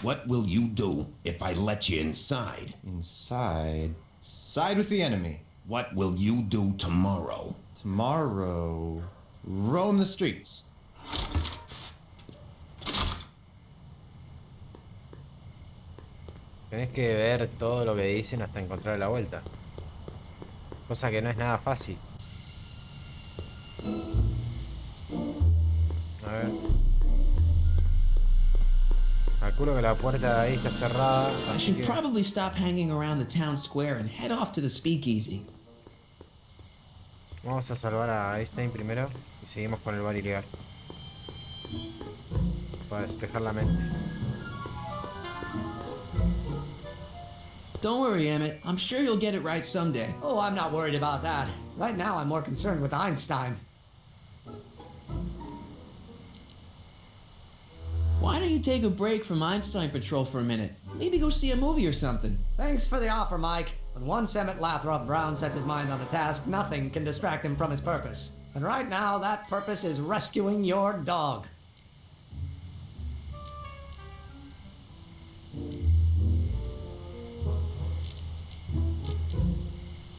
What will you do if I let you inside? Inside? Side with the enemy. What will you do tomorrow? Tomorrow... roam the streets. Tenés que ver todo lo que dicen hasta encontrar la vuelta. Cosa que no es nada fácil. A ver. Calculo que la puerta de ahí está cerrada, I así should que... probably stop hanging around the town square and head off to the speakeasy. Vamos a salvar a Einstein primero y seguimos con el bar ilegal. Para despejar la mente. Don't worry, Emmett. I'm sure you'll get it right someday. Oh, I'm not worried about that. Right now, I'm more concerned with Einstein. Why don't you take a break from Einstein Patrol for a minute? Maybe go see a movie or something. Thanks for the offer, Mike. When once Emmett Lathrop Brown sets his mind on a task, nothing can distract him from his purpose. And right now, that purpose is rescuing your dog.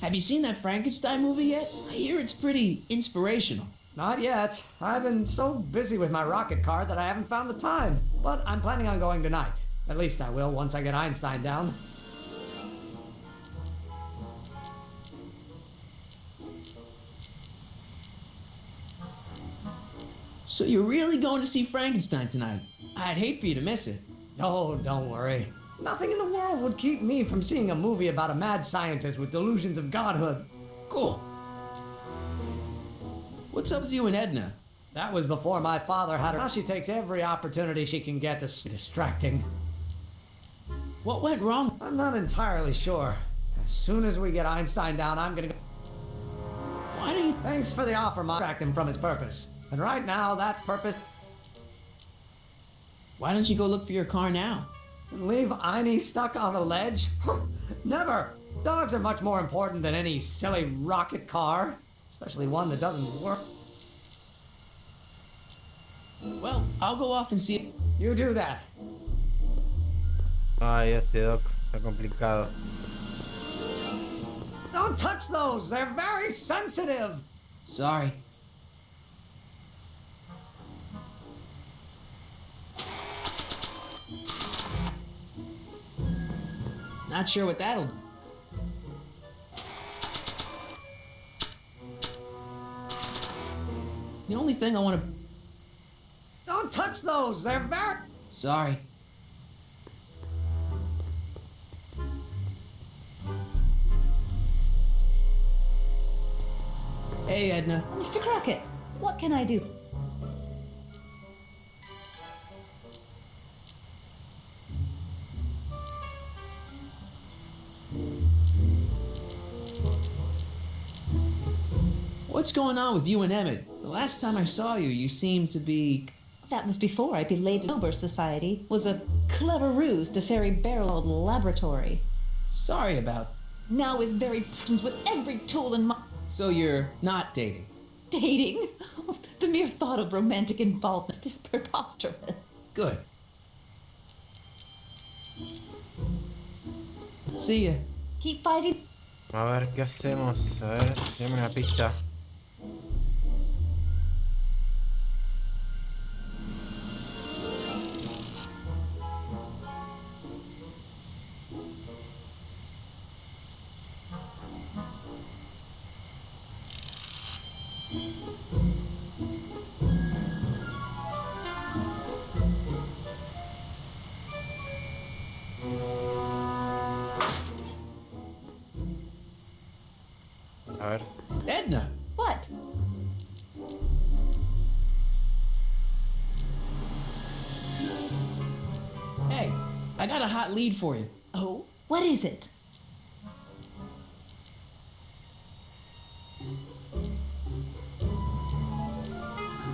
Have you seen that Frankenstein movie yet? I hear it's pretty inspirational. Not yet. I've been so busy with my rocket car that I haven't found the time. But I'm planning on going tonight. At least I will once I get Einstein down. So you're really going to see Frankenstein tonight? I'd hate for you to miss it. Oh, don't worry. Nothing in the world would keep me from seeing a movie about a mad scientist with delusions of godhood. Cool. What's up with you and Edna? That was before my father had her. Now she takes every opportunity she can get to distracting. What went wrong? I'm not entirely sure. As soon as we get Einstein down, I'm gonna go. Why do you... Thanks for the offer, Mike. Distract him from his purpose. And right now, that purpose... Why don't you go look for your car now? Leave Einie stuck on a ledge? Never! Dogs are much more important than any silly rocket car. Especially one that doesn't work. Well, I'll go off and see... You do that. Ay, este doc, está complicado. Don't touch those! They're very sensitive! Sorry. Not sure what that'll do. The only thing I want to... Don't touch those! They're very... Sorry. Hey, Edna. Mr. Crockett, what can I do? What's going on with you and Emmett? The last time I saw you, you seemed to be... That was before I belated Uber Society. Was a clever ruse to ferry Barrel laboratory. Sorry about... Now is very with every tool in my... So you're not dating? Dating? The mere thought of romantic involvement is preposterous. Good. See ya. Keep fighting. A ver, ¿qué hacemos? A ver, dame una pista. A ver. I got a hot lead for you. Oh, what is it?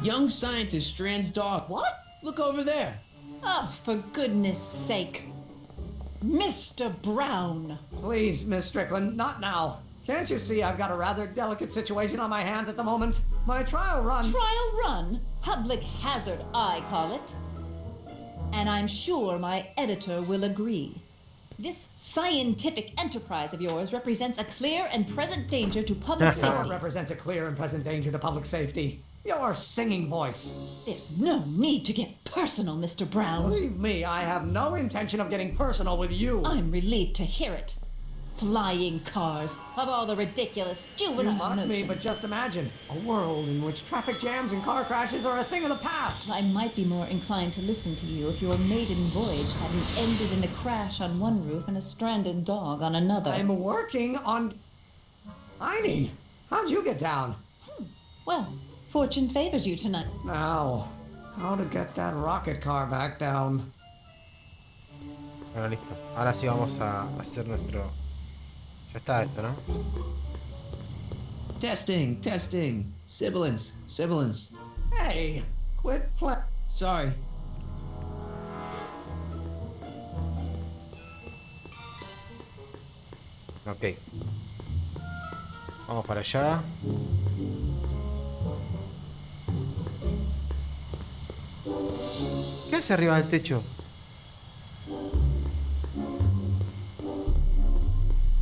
Young scientist strands dog. What? Look over there. Oh, for goodness sake. Mr. Brown. Please, Miss Strickland, not now. Can't you see I've got a rather delicate situation on my hands at the moment? My trial run... Trial run? Public hazard, I call it. And I'm sure my editor will agree. This scientific enterprise of yours represents a clear and present danger to public What safety. represents a clear and present danger to public safety? Your singing voice. There's no need to get personal, Mr. Brown. Believe me, I have no intention of getting personal with you. I'm relieved to hear it. Flying cars, of all the ridiculous juvenile You mock me, notions. but just imagine a world in which traffic jams and car crashes are a thing of the past. I might be more inclined to listen to you if your maiden voyage hadn't ended in a crash on one roof and a stranded dog on another. I'm working on... Eileen, how'd you get down? Well, fortune favors you tonight. Now, how to get that rocket car back down? Bueno, listo. Ahora sí vamos a hacer nuestro... Ya está esto, ¿no? Testing. Sibilance. Hey, quit play... Sorry. Ok. Vamos para allá. ¿Qué hace arriba del techo?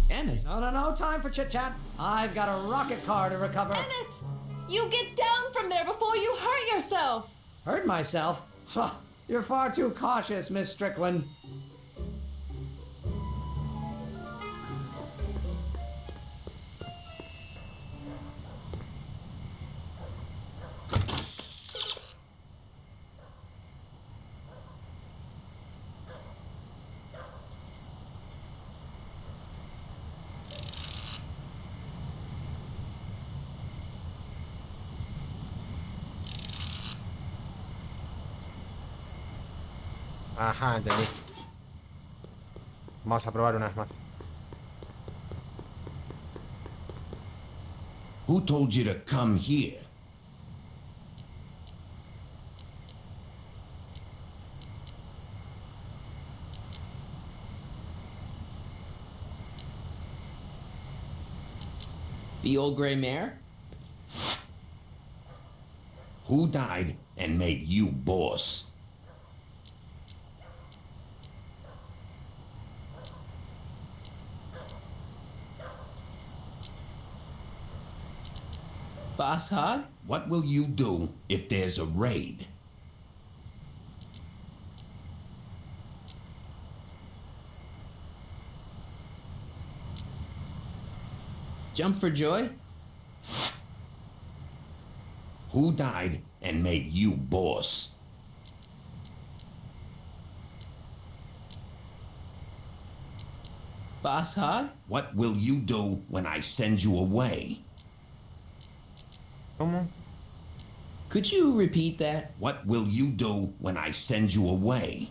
Emmett. No time for chit-chat. I've got a rocket car to recover. Emmett! You get down from there before you hurt yourself! Hurt myself? Huh, you're far too cautious, Miss Strickland. Ajá, entendí. Vamos a probar una vez más. Who told you to come here? The old gray mare? Who died and made you boss? Boss Hog? What will you do if there's a raid? Jump for joy? Who died and made you boss? Boss Hog? What will you do when I send you away? ¿Cómo? Could you repeat that? What will you do when I send you away?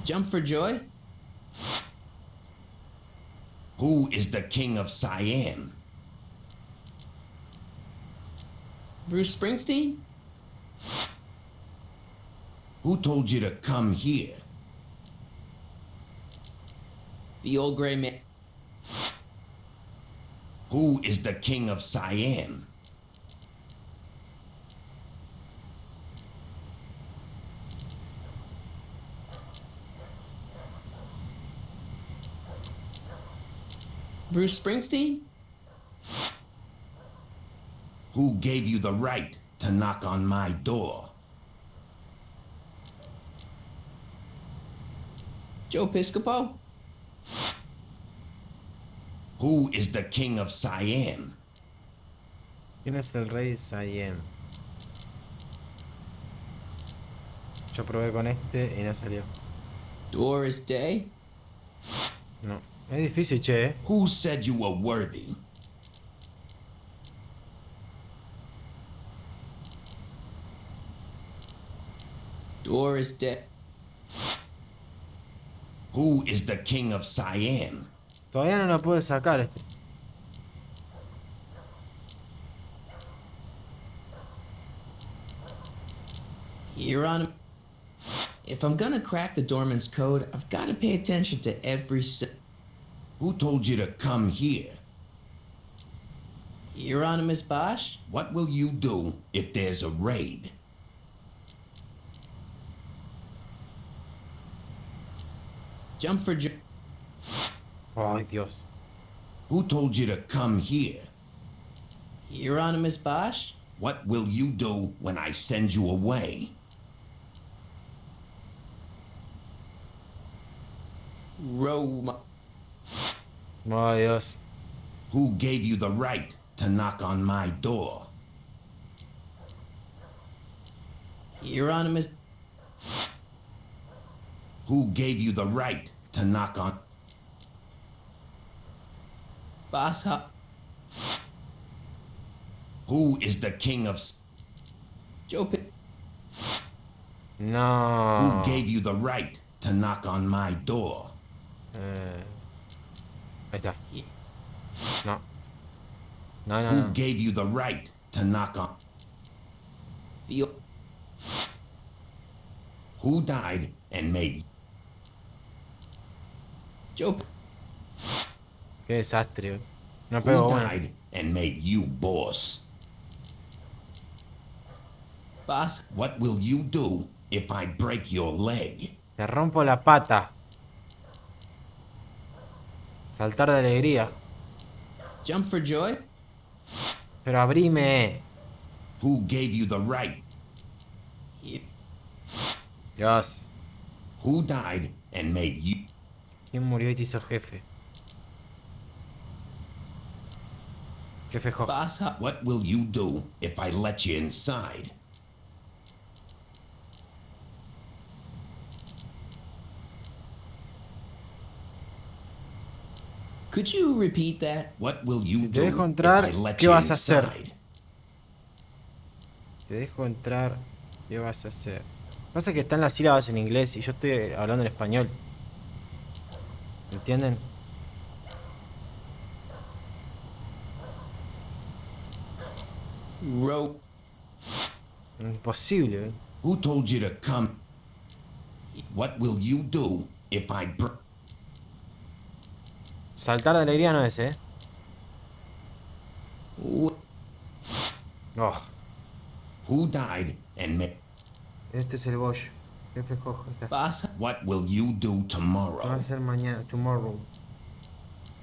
Jump for joy? Who is the king of Siam? Bruce Springsteen? Who told you to come here? The old gray man? Who is the king of Siam? Bruce Springsteen? Who gave you the right to knock on my door? Joe Piscopo? Who is the king of Siam? ¿Quién es el rey de Siam? Yo probé con este y no salió. Doris Day? No. Es difícil, che. Who said you were worthy? Doris Day. Who is the king of Siam? Todavía no lo puedo sacar este. Hieronym. If I'm gonna crack the Dormant's code, I've gotta pay attention to every Who told you to come here? Hieronymus Bosch? What will you do if there's a raid? Jump for Ay, Dios. Who told you to come here? Hieronymus Bosch? What will you do when I send you away? Roma. Ay, Dios. Who gave you the right to knock on my door? Hieronymus. Who gave you the right to knock on? Boss Hop. Who is the king of? Joe Pitt. No. Who gave you the right to knock on my door? Ahí está. No. No, no, Who no. gave you the right to knock on? Feel. Who died and made? Joe. Qué desastre. No Who pego bueno. died and made you boss? Boss. What will you do if I break your leg? Te rompo la pata. Saltar de alegría. Jump for joy? Pero abrime. Who gave you the right? Dios. Who died and made you? ¿Quién murió y te hizo jefe? Jefe Jojo. Boss Hop. What will you do if I let you inside? Could you repeat that? What will you Si te do dejo if entrar, I let ¿qué you vas a hacer? inside? Te dejo entrar. ¿Qué vas a hacer? Pasa que están las sílabas en inglés y yo estoy hablando en español. ¿Entienden? Rope. Imposible, ¿eh? Who told you to come? What will you do if I Saltar de alegría no es, ¿eh? Oh. Who died and made? Este es el Bosch. Jefe Jojo. Boss. What will you do tomorrow? Va a ser mañana. Tomorrow.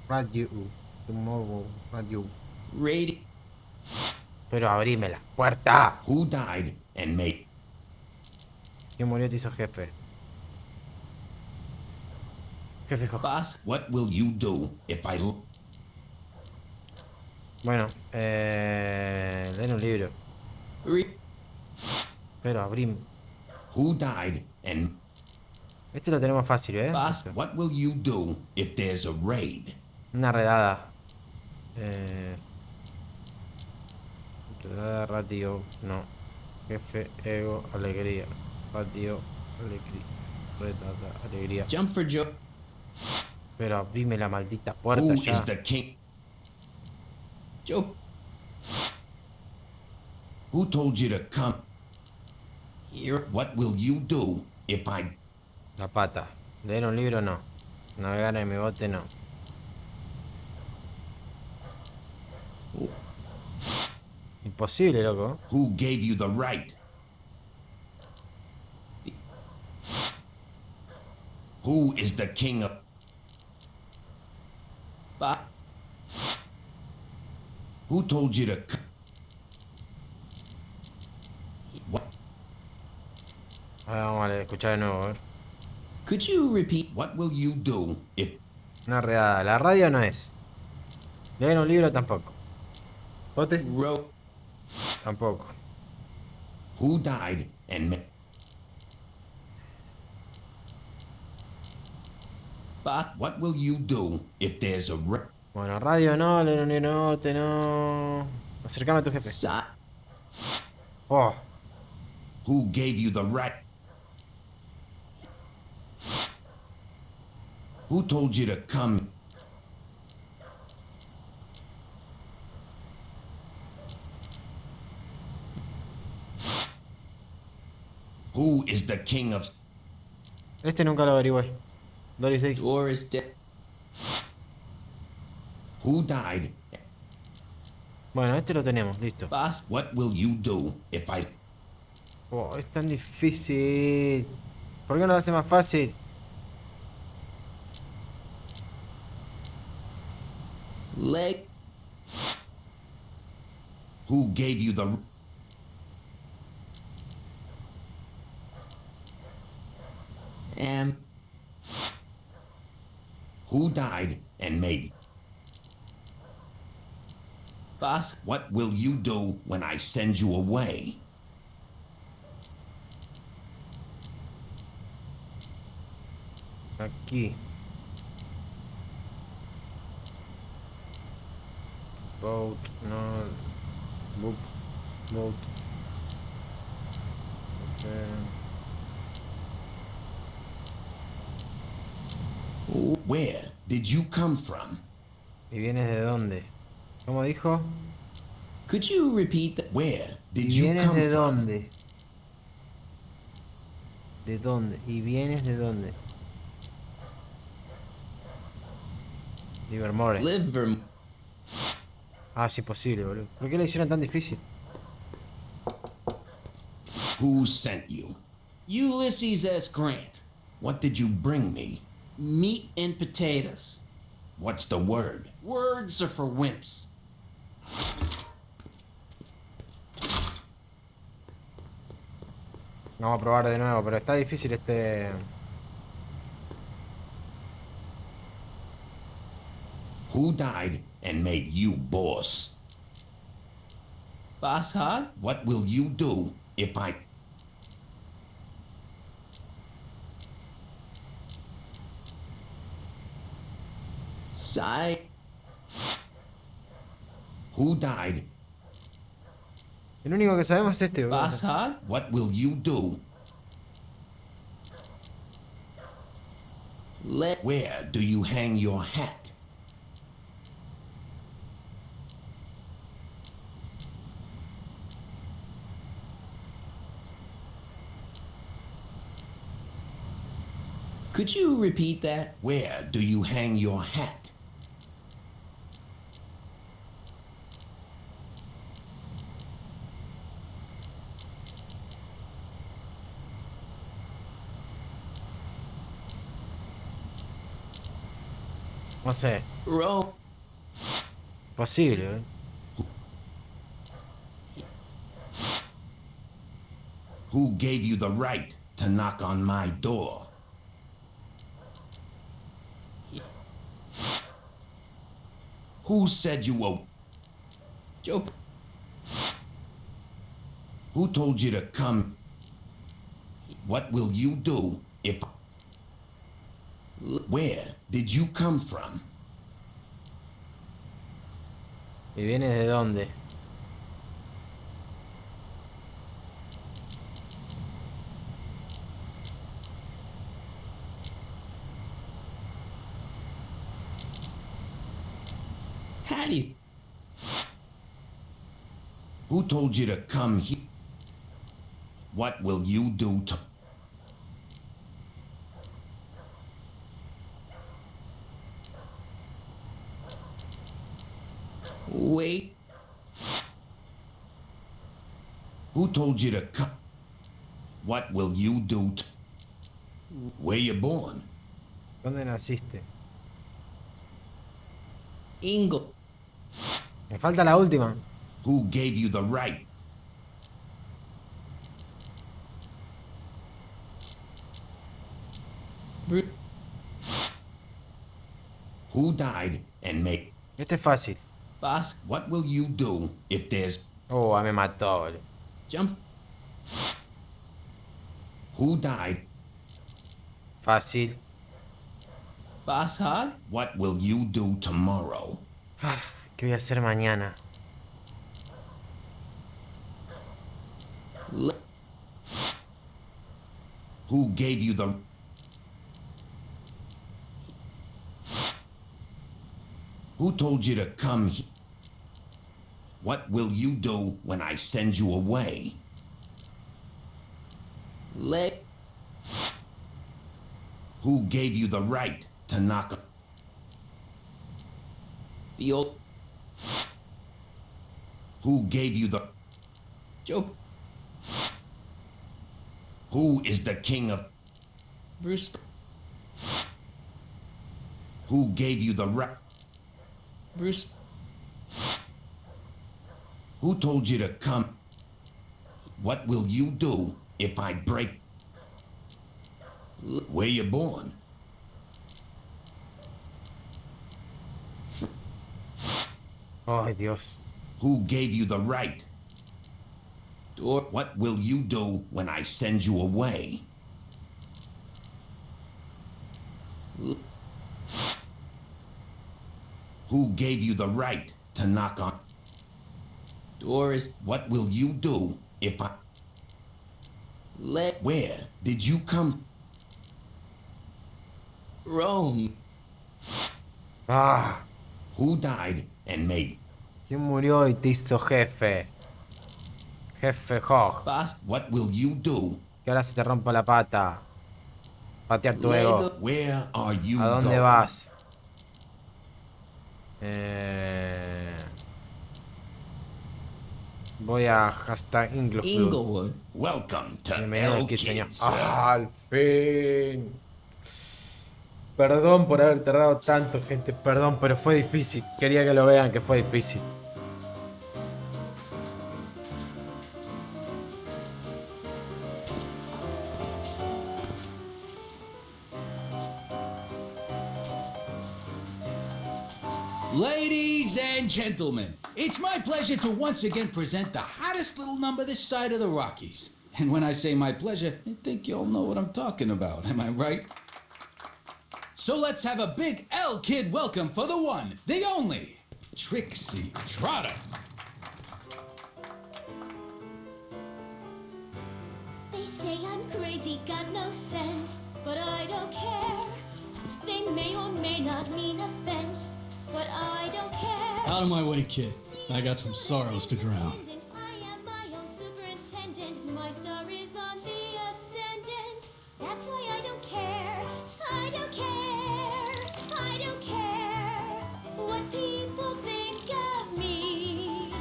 Radio. Tomorrow. Radio. Raid. Pero abrime la puerta. Who died and made? ¿Quién murió te hizo jefe? Jefe Jojo. Boss. What will you do if I? Bueno, leen un libro. Pero abrime. Who died and? Este lo tenemos fácil, ¿eh? Boss. What will you do if there's a raid? Una redada. Redada, radio. No. Jefe, ego, alegría. Radio, alegría. Redada, alegría. Jump for joy. Pero abrime la maldita puerta Who ya. is the king? Joe. Who told you to come? Here. What will you do if I? La pata. Leer un libro no. Navegar en mi bote no. Imposible, loco. Who gave you the right? Who is the king of? Boss. Who told you to? What? Ahora vamos a escuchar de nuevo, a ver. Could you repeat? What will you do if? Una redada. La radio no es. Leer un libro tampoco. ¿Bote? Rope. Tampoco. Who died and made? What will you do if there's a Bueno, radio no, leronerote no. Acercame a tu jefe. Oh. Who gave you the right? Who told you to come? Who is the king of... Este nunca lo averigué. Doris Day. Doris Day. Who died? Bueno, este lo tenemos, listo. What will you do if I... Oh, es tan difícil. ¿Por qué no lo hace más fácil? Leg. Who gave you the... Who died and made... What will you do when I send you away? Aquí. Boat, no. Book, boat. Where did you come from? ¿Y vienes de dónde? ¿Cómo dijo? Could you repeat that? Where did ¿Y you vienes come de from? dónde? ¿De dónde? ¿Y vienes de dónde? Livermore. Livermore. Ah, sí, posible, boludo. ¿Por qué lo hicieron tan difícil? Who sent you? Ulysses S. Grant. What did you bring me? Meat and potatoes. What's the word? Words are for wimps. Vamos a probar de nuevo, pero está difícil este... Who died and made you boss? Boss Hog? What will you do if I... Sigh. Who died? El único que sabemos es este, boludo. Boss Hog? What will you do? Where do you hang your hat? Could you repeat that? Where do you hang your hat? No sé. Row. Posible, ¿eh? Who gave you the right to knock on my door? Who said you were... Joe. Who told you to come? What will you do if... Where did you come from? ¿Y vienes de dónde? Hattie. Who told you to come here? What will you do to... Wait. Who told you to come? What will you do to... Where you born? ¿Dónde naciste? Ingle. Me falta la última. Who gave you the right? Who died and made... Este es fácil. Boss. What will you do if there's... Oh, me mató, boludo. Jump. Who died? Fácil. Boss Hog? What will you do tomorrow? ¿Qué voy a hacer mañana? Who gave you the... Who told you to come here? What will you do when I send you away? Who gave you the right to knock... Who gave you the... Joke. Who is the king of... Bruce. Who gave you the right... Bruce. Who told you to come? What will you do if I break... Where you born? Ay, Dios. Who gave you the right? What will you do when I send you away? Who gave you the right to knock on? Door is... What will you do if I... Where did you come? Rome. Ah. Who died and made... ¿Quién murió y te hizo jefe? Jefe Hog. What will you do? Que ahora se te rompa la pata. Patear tu ego. Where are you ¿A dónde going? vas? Voy a hashtag Inglewood. Welcome to Bienvenido El aquí, señor. Kids. Al fin. Perdón por haber tardado tanto, gente. Perdón, pero fue difícil. Quería que lo vean, que fue difícil. Ladies and gentlemen, it's my pleasure to once again present the hottest little number this side of the Rockies. And when I say my pleasure, I think you all know what I'm talking about, am I right? So let's have a big L Kid welcome for the one, the only, Trixie Trotter. They say I'm crazy, got no sense, but I don't care. They may or may not mean offense, but I don't care. Out of my way, kid. I got some sorrows to drown. I am my own superintendent. My star is on the ascendant. That's why I don't care. I don't care. I don't care what people think of me.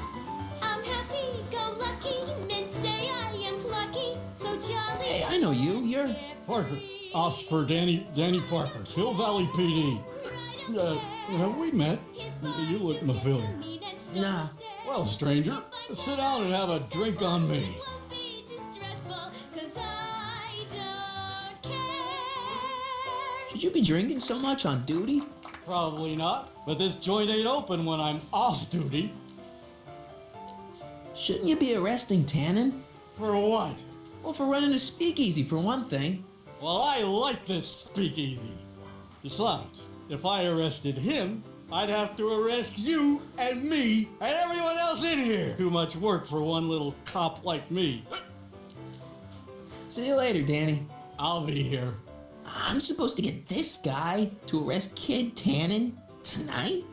I'm happy, go lucky, men say I am plucky, so jolly. Hey, I know you. You're... Parker. Oscar Danny Parker. Hill Valley PD. Have we met? You look familiar. Nah. Well, stranger, sit down and have a drink on me. Should you be drinking so much on duty? Probably not, but this joint ain't open when I'm off duty. Shouldn't you be arresting Tannen? For what? Well, for running a speakeasy, for one thing. Well, I like this speakeasy. Besides, if I arrested him, I'd have to arrest you and me and everyone else in here. Too much work for one little cop like me. See you later, Danny. I'll be here. I'm supposed to get this guy to arrest Kid Tannen tonight?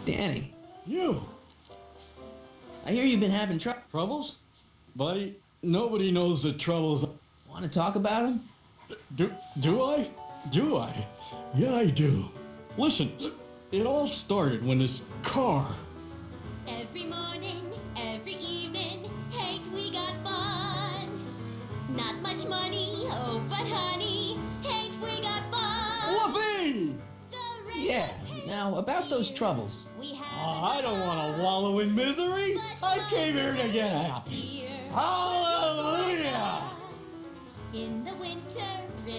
Danny. You. I hear you've been having troubles? Buddy, nobody knows the troubles. Want to talk about them? Do I? Do I? Yeah, I do. Listen, it all started when this car... Every morning, every evening, ain't we got fun? Not much money, oh, but honey, ain't we got fun? Whoopee! Yeah, now about those troubles. I don't want to wallow in misery. I came here to get happy. Hallelujah! In the winter,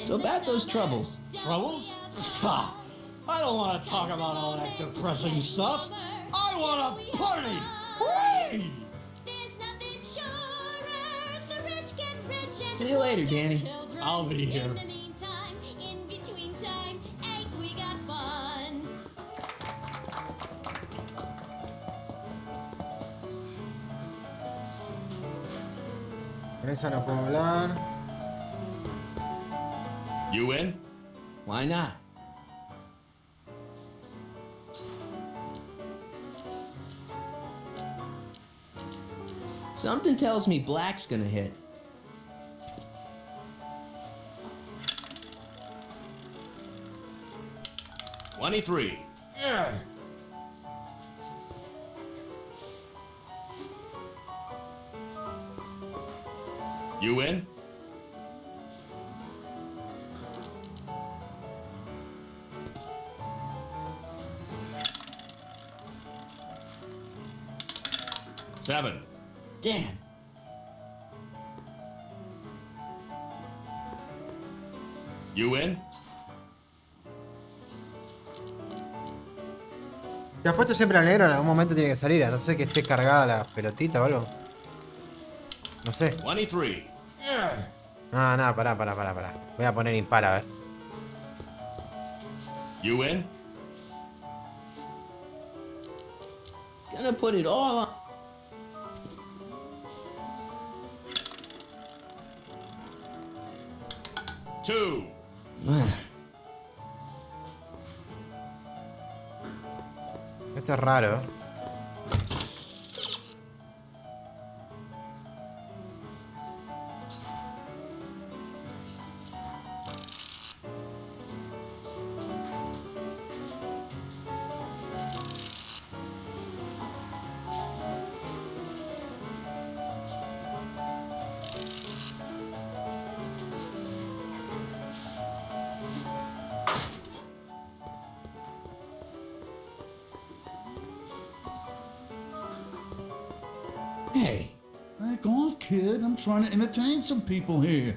So about those troubles. Troubles? Ha! I don't want to talk about all that depressing stuff. I want to party! Hey! There's nothing surer. The rich get rich and See you later, Danny. children. I'll be here. In the meantime, in between time, hey, we got fun. Con esa no puedo hablar. You in? Why not? Something tells me black's gonna hit. $23. You in? $7. Damn. You in? ¿Te has puesto siempre al negro? En algún momento tiene que salir. A no ser que esté cargada la pelotita o algo. No sé. 23. No, pará. Voy a poner impar, a ver. You in? Gonna put it all on. $2. Esto es raro. Hey, back off, kid. I'm trying to entertain some people here.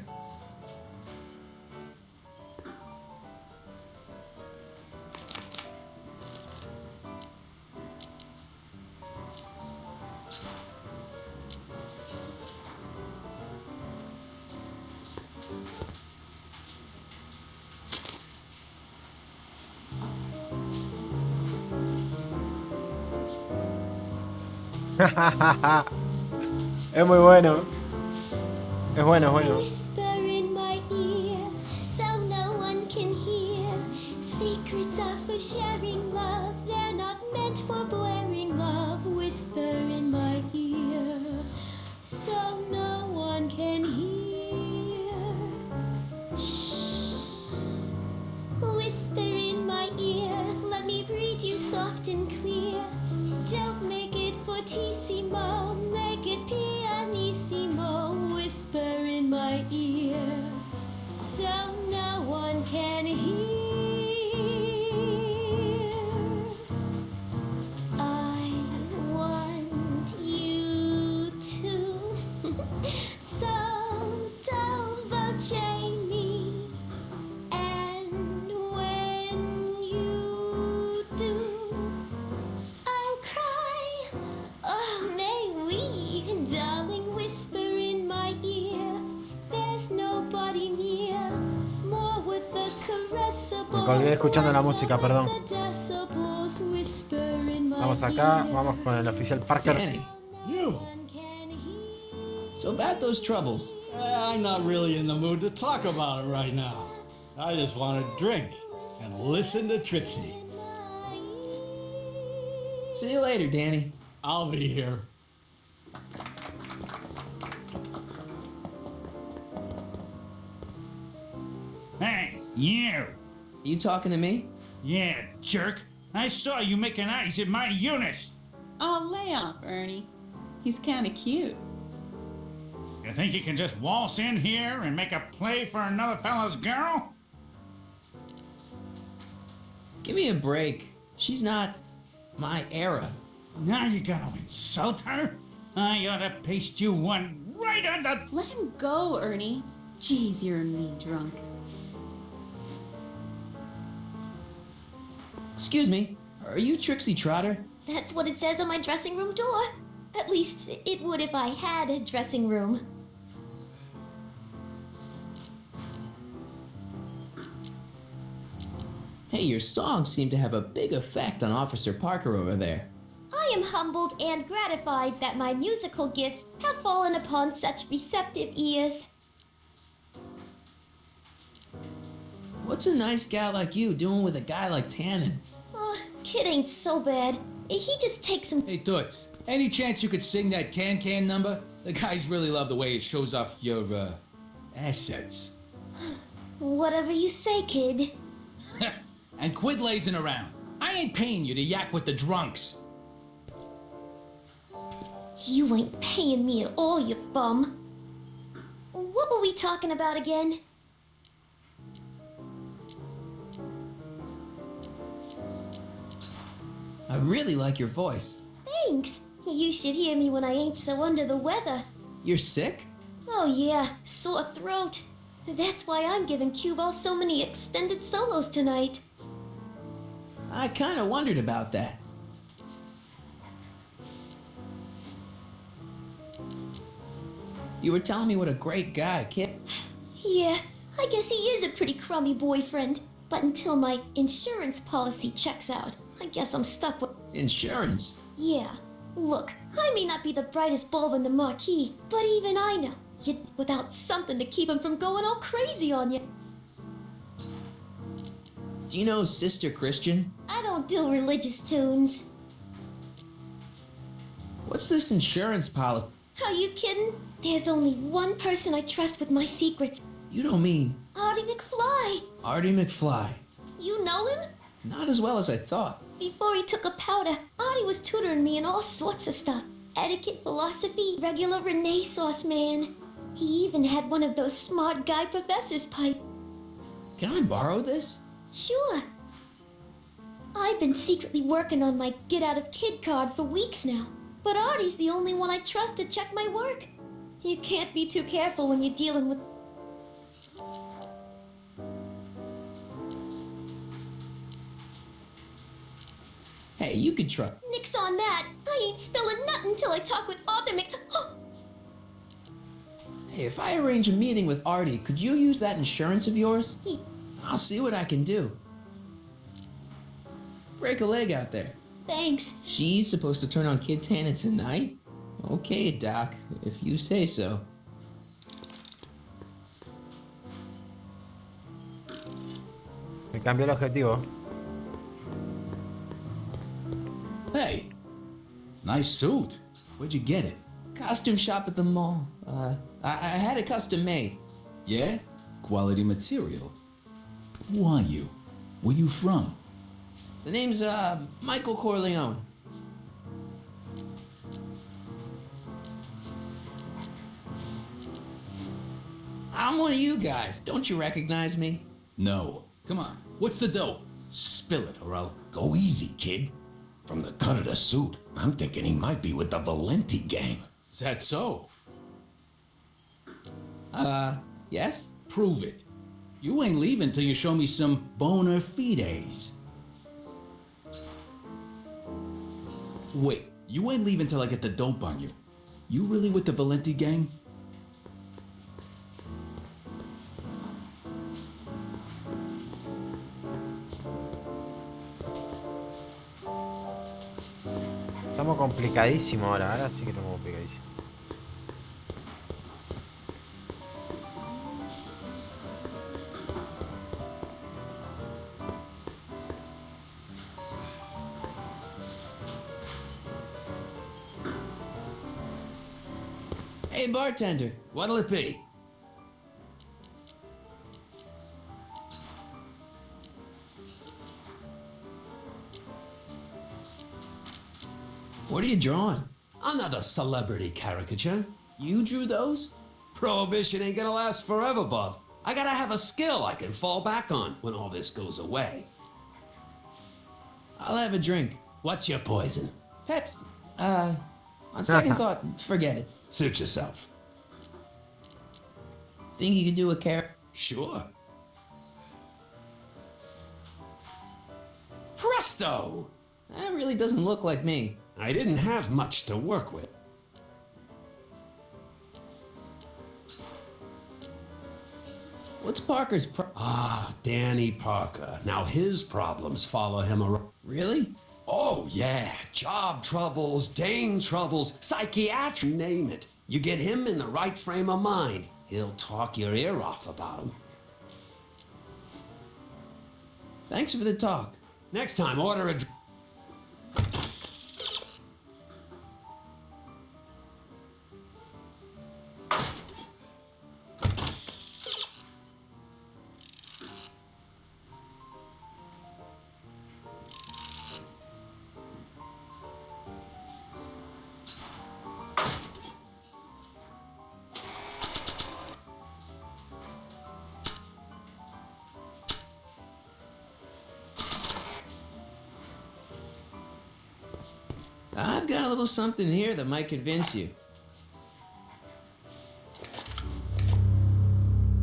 Es muy bueno. Es bueno. Whisper in my ear, so no one can hear. Secrets are for sharing love, they're not meant for blaring love. Whisper in my ear, so no one can hear. Shh. Whisper in my ear, let me read you soft and clear. Don't make it fortissimo, make it pianissimo. Whisper in my ear, so no one can hear. I want you to, so don't voce me. And when you do, I'll cry. Oh, may we, darling, whisper in my ear. There's nobody near. More with the caress of Me colgué escuchando la música, perdón. the decibels. Whisper in my Vamos acá, vamos con el oficial Parker. Danny, You! so about those troubles. I'm not really in the mood to talk about it right now. I just want to drink and listen to Trixie. See you later, Danny. I'll be here. Hey, you! You talking to me? Yeah, jerk. I saw you making eyes at my Eunice. Oh, lay off, Ernie. He's kind of cute. You think you can just waltz in here and make a play for another fella's girl? Give me a break. She's not my era. Now you're gonna insult her? I ought to paste you one right on the... Let him go, Ernie. Jeez, you're a mean drunk. Excuse me, are you Trixie Trotter? That's what it says on my dressing room door. At least, it would if I had a dressing room. Hey, your songs seem to have a big effect on Officer Parker over there. I am humbled and gratified that my musical gifts have fallen upon such receptive ears. What's a nice gal like you doing with a guy like Tannen? Oh, kid ain't so bad. He just takes some... Hey, Toots, any chance you could sing that can number? The guys really love the way it shows off your, assets. Whatever you say, kid. And quit lazing around. I ain't paying you to yak with the drunks. You ain't paying me at all, you bum. What were we talking about again? I really like your voice. Thanks. You should hear me when I ain't so under the weather. You're sick? Oh yeah, sore throat. That's why I'm giving Cue Ball so many extended solos tonight. I kinda wondered about that. You were telling me what a great guy, kid. Yeah, I guess he is a pretty crummy boyfriend. But until my insurance policy checks out, I guess I'm stuck with... Insurance? Yeah. Look, I may not be the brightest bulb in the marquee, but even I know you'd without something to keep him from going all crazy on you. Do you know Sister Christian? I don't do religious tunes. What's this insurance policy? Are you kidding? There's only one person I trust with my secrets. You don't mean... Marty McFly. Artie McFly. You know him? Not as well as I thought. Before he took a powder, Artie was tutoring me in all sorts of stuff. Etiquette, philosophy, regular Renaissance man. He even had one of those smart guy professor's pipe. Can I borrow this? Sure. I've been secretly working on my get out of kid card for weeks now. But Artie's the only one I trust to check my work. You can't be too careful when you're dealing with... Hey, you can try. Nix on that. I ain't spilling nothing till I talk with Arthur Mc... Hey, if I arrange a meeting with Artie, could you use that insurance of yours? I'll see what I can do. Break a leg out there. Thanks. She's supposed to turn on Kid Tannen tonight? Okay, Doc, if you say so. Me cambió el objetivo. Hey, nice suit. Where'd you get it? Costume shop at the mall. I had it custom made. Yeah? Quality material. Who are you? Where you from? The name's, Michael Corleone. I'm one of you guys. Don't you recognize me? No. Come on. What's the dope? Spill it, or I'll... Go easy, kid. From the cut of the suit, I'm thinking he might be with the Valenti gang. Is that so? Yes? Prove it. You ain't leaving till you show me some bona fides. Wait, you ain't leaving till I get the dope on you. You really with the Valenti gang? Estamos complicadísimo ahora sí que estamos complicadísimo. Hey, bartender. What'll it be? What are you drawing? Another celebrity caricature. You drew those? Prohibition ain't gonna last forever, bub. I gotta have a skill I can fall back on when all this goes away. I'll have a drink. What's your poison? Pepsi. On second thought, forget it. Suit yourself. Think you could do a character? Sure. Presto! That really doesn't look like me. I didn't have much to work with. What's Parker's Danny Parker. Now his problems follow him around. Really? Oh, yeah. Job troubles, Dane troubles, psychiatric, name it. You get him in the right frame of mind, he'll talk your ear off about him. Thanks for the talk. Next time, order a... I've got a little something here that might convince you.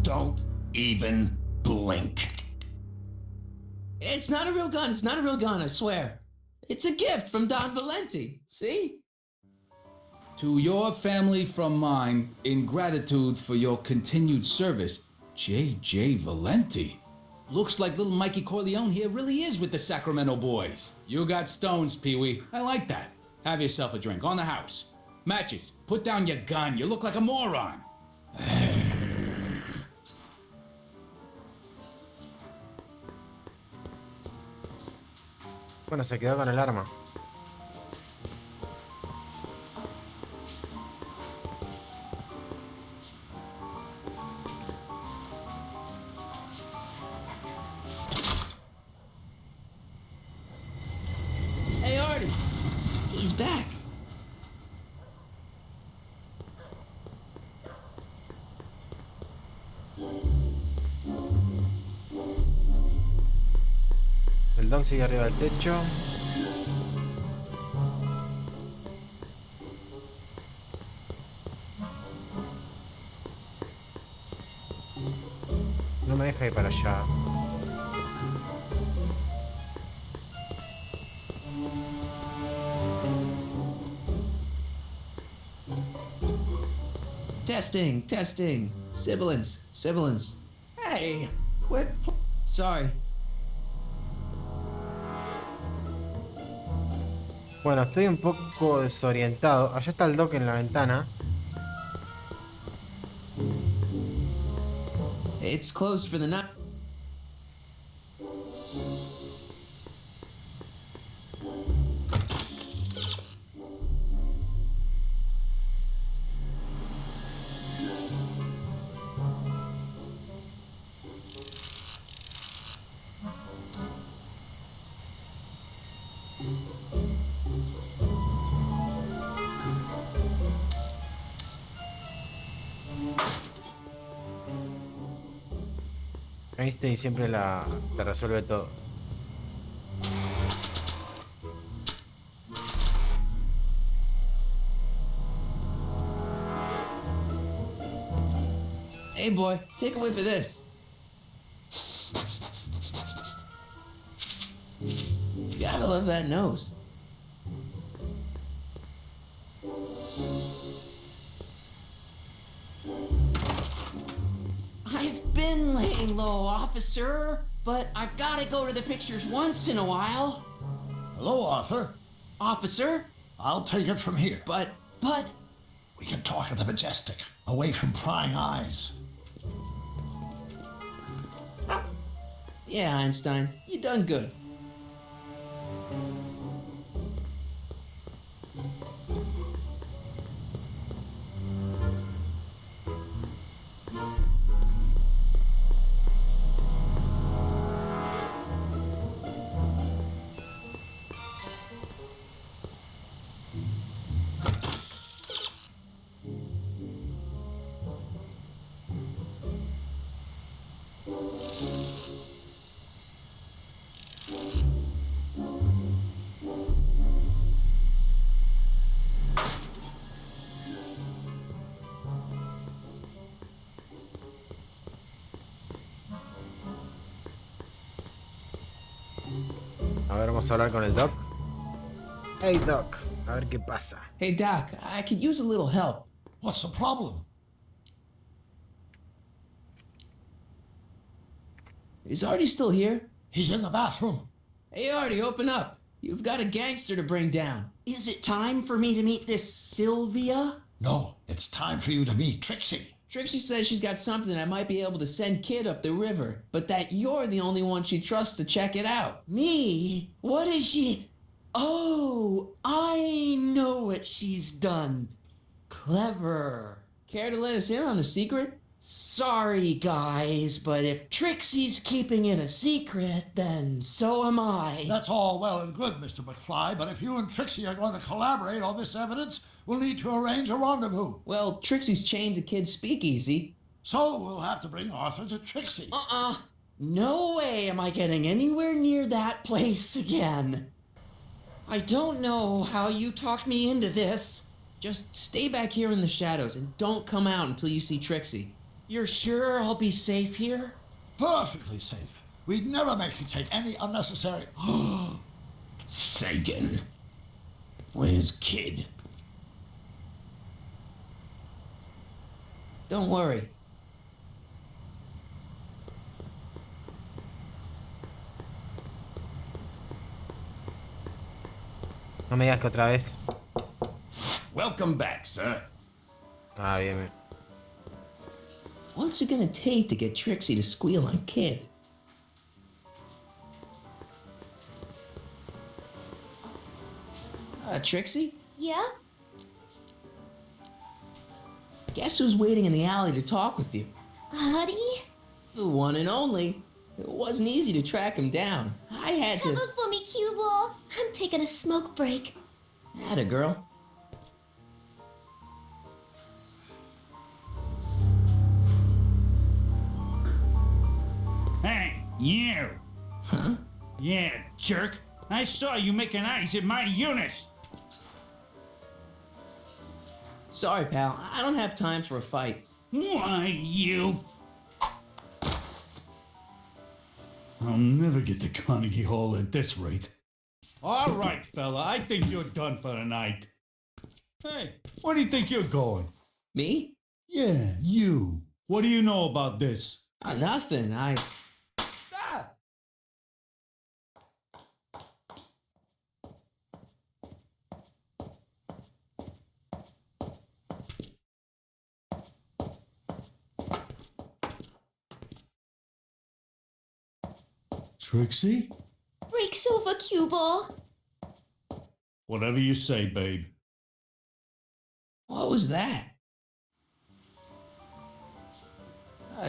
Don't even blink. It's not a real gun. It's not a real gun, I swear. It's a gift from Don Valenti. See? To your family from mine, in gratitude for your continued service, J.J. Valenti. Looks like little Mikey Corleone here really is with the Sacramento boys. You got stones, Pee-wee. I like that. Have yourself a drink on the house. Matches, put down your gun. You look like a moron. Bueno, se quedó con el arma. Hey, Artie. He's back. El dog sigue arriba del techo. No me deja ir para allá. Testing, testing. Sibilance, sibilance. Hey, quit. Sorry. Bueno, estoy un poco desorientado. Allá está el doc en la ventana. It's closed for the night. Einstein siempre te resuelve todo. Hey boy, take a whiff of this. Gotta love that nose. I've been laying low, officer, but I've got to go to the pictures once in a while. Hello, Arthur. Officer? I'll take it from here. But... We can talk at the Majestic, away from prying eyes. Yeah, Einstein, you done good. A ver, vamos a hablar con el doc. Hey doc, a ver qué pasa. Hey Doc, I could use a little help. What's the problem? Is Artie still here? He's in the bathroom. Hey, Artie, open up. You've got a gangster to bring down. Is it time for me to meet this Sylvia? No, it's time for you to meet Trixie. Trixie says she's got something that might be able to send Kid up the river, but that you're the only one she trusts to check it out. Me? What is she? Oh, I know what she's done. Clever. Care to let us in on the secret? Sorry, guys, but if Trixie's keeping it a secret, then so am I. That's all well and good, Mr. McFly, but if you and Trixie are going to collaborate on this evidence, we'll need to arrange a rendezvous. Well, Trixie's chained to Kid's speakeasy. So we'll have to bring Arthur to Trixie. No way am I getting anywhere near that place again. I don't know how you talked me into this. Just stay back here in the shadows and don't come out until you see Trixie. You're sure I'll be safe here? Perfectly safe. We'd never make you take any unnecessary... Sagan. Where's Kid? Don't worry. No me digas que otra vez. Welcome back, sir. Ah, bien, bien. What's it gonna take to get Trixie to squeal on Kid? Trixie? Yeah? Guess who's waiting in the alley to talk with you? Artie? The one and only. It wasn't easy to track him down. I had to... Cover for me, cue ball. I'm taking a smoke break. Atta girl. Hey, you! Huh? Yeah, jerk. I saw you making eyes at my unit. Sorry, pal. I don't have time for a fight. Why, you? I'll never get to Carnegie Hall at this rate. All right, fella. I think you're done for the night. Hey, where do you think you're going? Me? Yeah, you. What do you know about this? Nothing. Trixie? Breaks over, cue ball. Whatever you say, babe. What was that?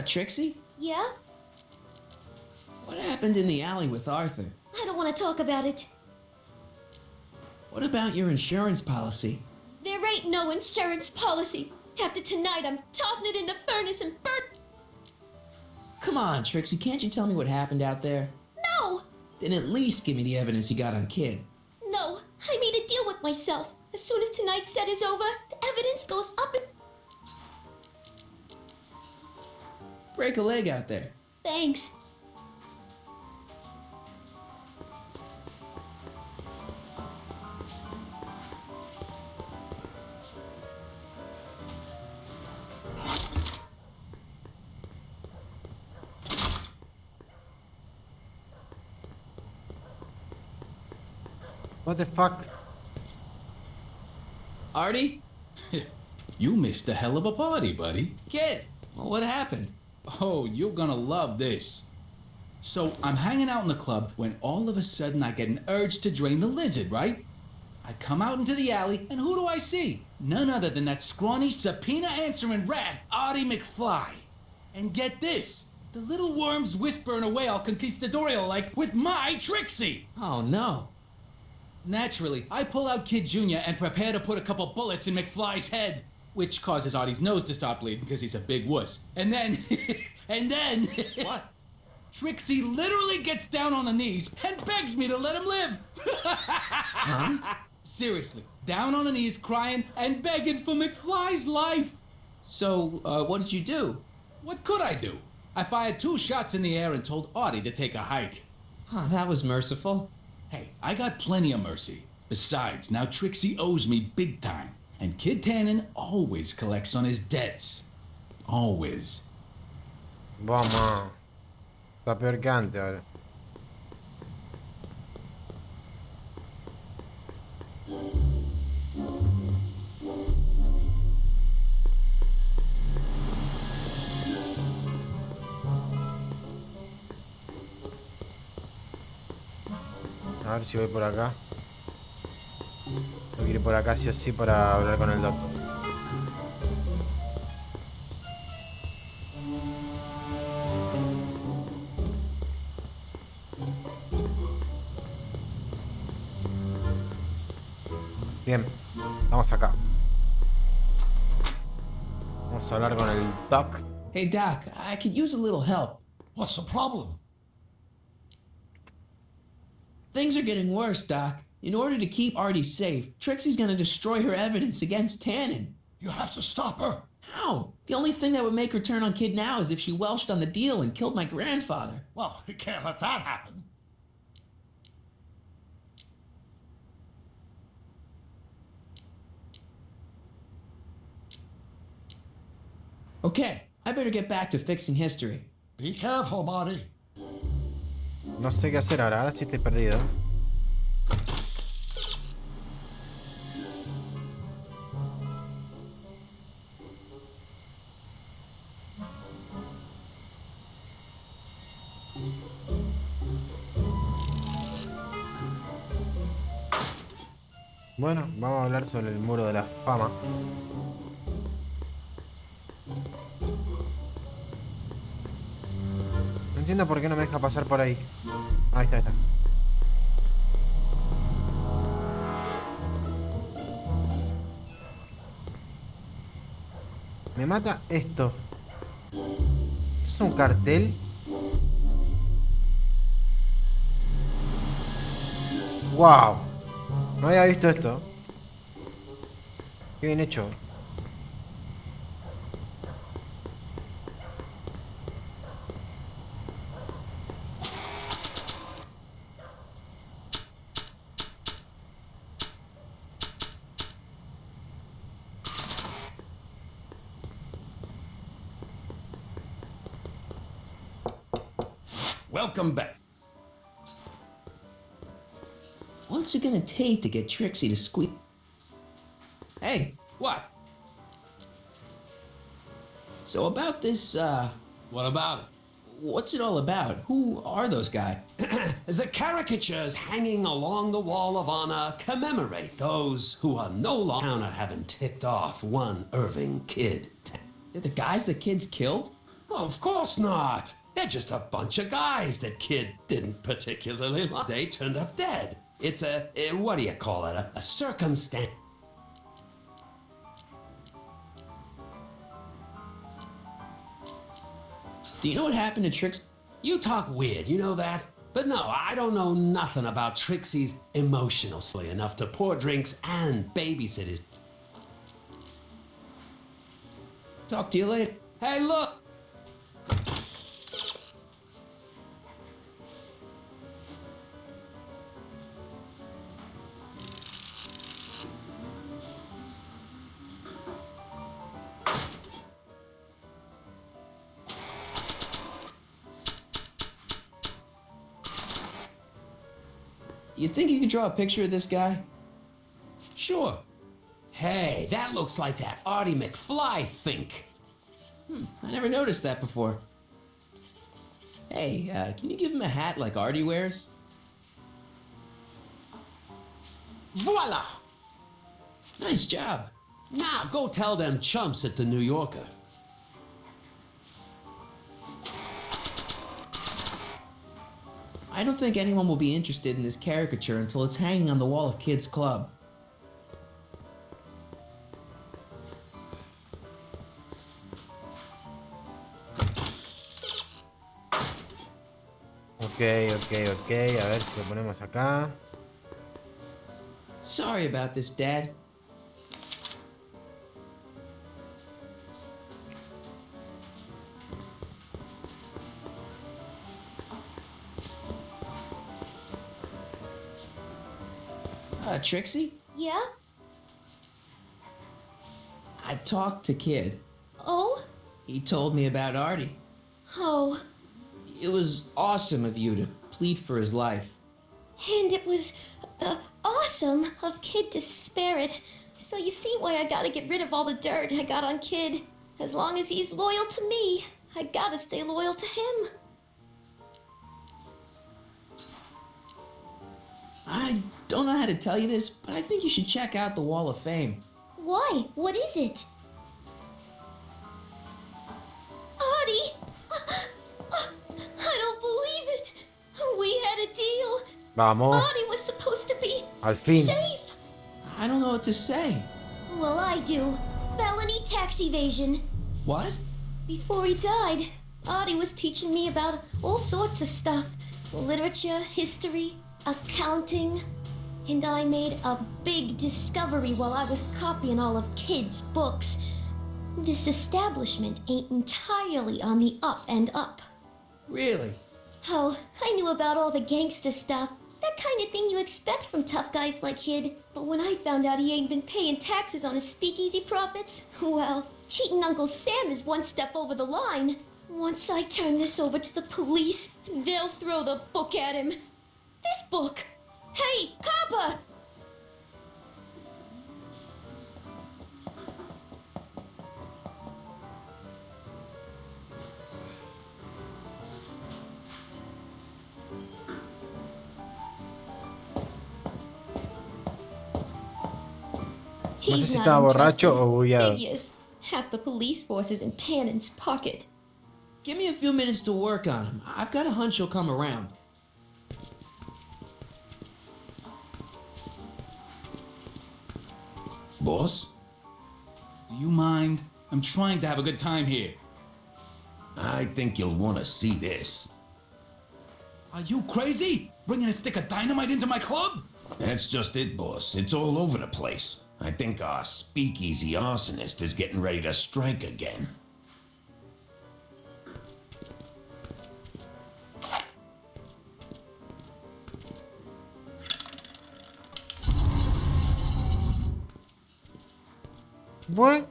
Trixie? Yeah? What happened in the alley with Arthur? I don't want to talk about it. What about your insurance policy? There ain't no insurance policy. After tonight, I'm tossing it in the furnace and burn. Come on, Trixie, can't you tell me what happened out there? No! Then at least give me the evidence you got on Kid. No, I made a deal with myself. As soon as tonight's set is over, the evidence goes up and... Break a leg out there. Thanks. What the fuck? Artie? You missed a hell of a party, buddy. Kid! Well, what happened? Oh, you're gonna love this. So I'm hanging out in the club when all of a sudden I get an urge to drain the lizard, right? I come out into the alley, and who do I see? None other than that scrawny, subpoena-answering rat, Marty McFly. And get this, the little worm's whispering away all conquistadorial like with my Trixie. Oh, no. Naturally, I pull out Kid Jr. and prepare to put a couple bullets in McFly's head, which causes Artie's nose to start bleeding because he's a big wuss. And then, What? Trixie literally gets down on the knees and begs me to let him live. Huh? Seriously, down on the knees, crying and begging for McFly's life. So, what did you do? What could I do? I fired 2 shots in the air and told Artie to take a hike. Oh, that was merciful. Hey, I got plenty of mercy. Besides, now Trixie owes me big time. And Kid Tannen always collects on his debts. Always. Vamos. Está peor que antes ahora. A ver si voy por acá. Tengo que ir por acá sí o sí para hablar con el doc. Bien, vamos acá. Vamos a hablar con el doc. Hey, Doc, I could use a little help. What's the problem? Things are getting worse, Doc. In order to keep Artie safe, Trixie's gonna destroy her evidence against Tannen. You have to stop her. How? The only thing that would make her turn on Kid now is if she welched on the deal and killed my grandfather. Well, you can't let that happen. Okay, I better get back to fixing history. Be careful, Marty. No sé qué hacer ahora, ahora sí estoy perdido. Bueno, vamos a hablar sobre el muro de la fama. No entiendo por qué no me deja pasar por ahí. Ahí está, ahí está. Me mata esto. ¿Es un cartel? ¡Wow! No había visto esto. Qué bien hecho. Welcome back. What's it gonna take to get Trixie to squeak? Hey, what? So about this, What about it? what's it all about? Who are those guys? The caricatures hanging along the wall of honor commemorate those who are no longer having ticked off one Irving Kid. They're the guys the kids killed? Well, of course not. They're just a bunch of guys that Kid didn't particularly like. They turned up dead. It's a what do you call it? A circumstance. Do you know what happened to Trix? You talk weird, you know that? But no, I don't know nothing about Trixie's emotionally enough to pour drinks and babysit his. Talk to you later. Hey, look! You think you could draw a picture of this guy? Sure. Hey, that looks like that Marty McFly think. I never noticed that before. Hey, can you give him a hat like Artie wears? Voila! Nice job. Now go tell them chumps at the New Yorker. I don't think anyone will be interested in this caricature until it's hanging on the wall of Kids Club. Ok. A ver si lo ponemos acá. Sorry about this, Dad. Trixie? Yeah? I talked to Kid. Oh? He told me about Artie. Oh. It was awesome of you to plead for his life. And it was awesome of Kid to spare it. So you see why I gotta get rid of all the dirt I got on Kid. As long as he's loyal to me, I gotta stay loyal to him. I don't know how to tell you this, but I think you should check out the Wall of Fame. Why? What is it? Artie! I don't believe it! We had a deal! Vamos. Artie was supposed to be Al fin. safe! I don't know what to say. Well, I do. Felony tax evasion. What? Before he died, Artie was teaching me about all sorts of stuff. Literature, history, accounting. And I made a big discovery while I was copying all of Kid's books. This establishment ain't entirely on the up and up. Really? Oh, I knew about all the gangster stuff. That kind of thing you expect from tough guys like Kid. But when I found out he ain't been paying taxes on his speakeasy profits, well, cheating Uncle Sam is one step over the line. Once I turn this over to the police, they'll throw the book at him. This book! Hey, copper! No sé si estaba borracho o bugueado. Figures. Half the police force is in Tannen's pocket. Give me a few minutes to work on him. I've got a hunch he'll come around. Boss? Do you mind? I'm trying to have a good time here. I think you'll want to see this. Are you crazy? Bringing a stick of dynamite into my club? That's just it, boss. It's all over the place. I think our speakeasy arsonist is getting ready to strike again. What?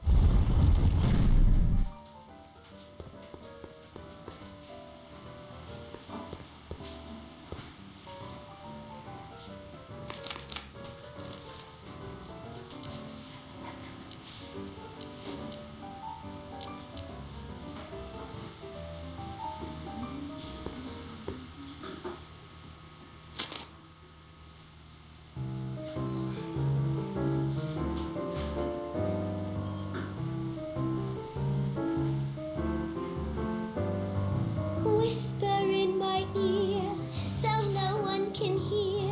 Whisper in my ear, so no one can hear.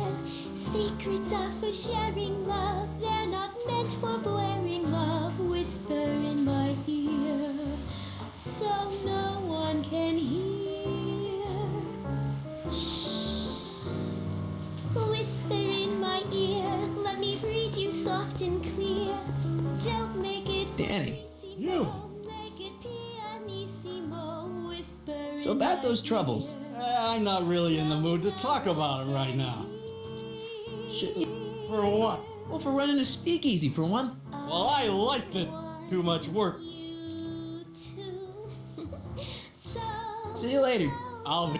Secrets are for sharing love, they're not meant for blaring love. Whisper in my ear, so no one can hear. Shh. Whisper in my ear, let me read you soft and clear. Don't make it Danny. You! make it pianissimo. Whisper So about those troubles. I'm not really in the mood to talk about it right now. For what? Well, for running a speakeasy, for one. Well, I like it. Too much work. See you later. I'll be...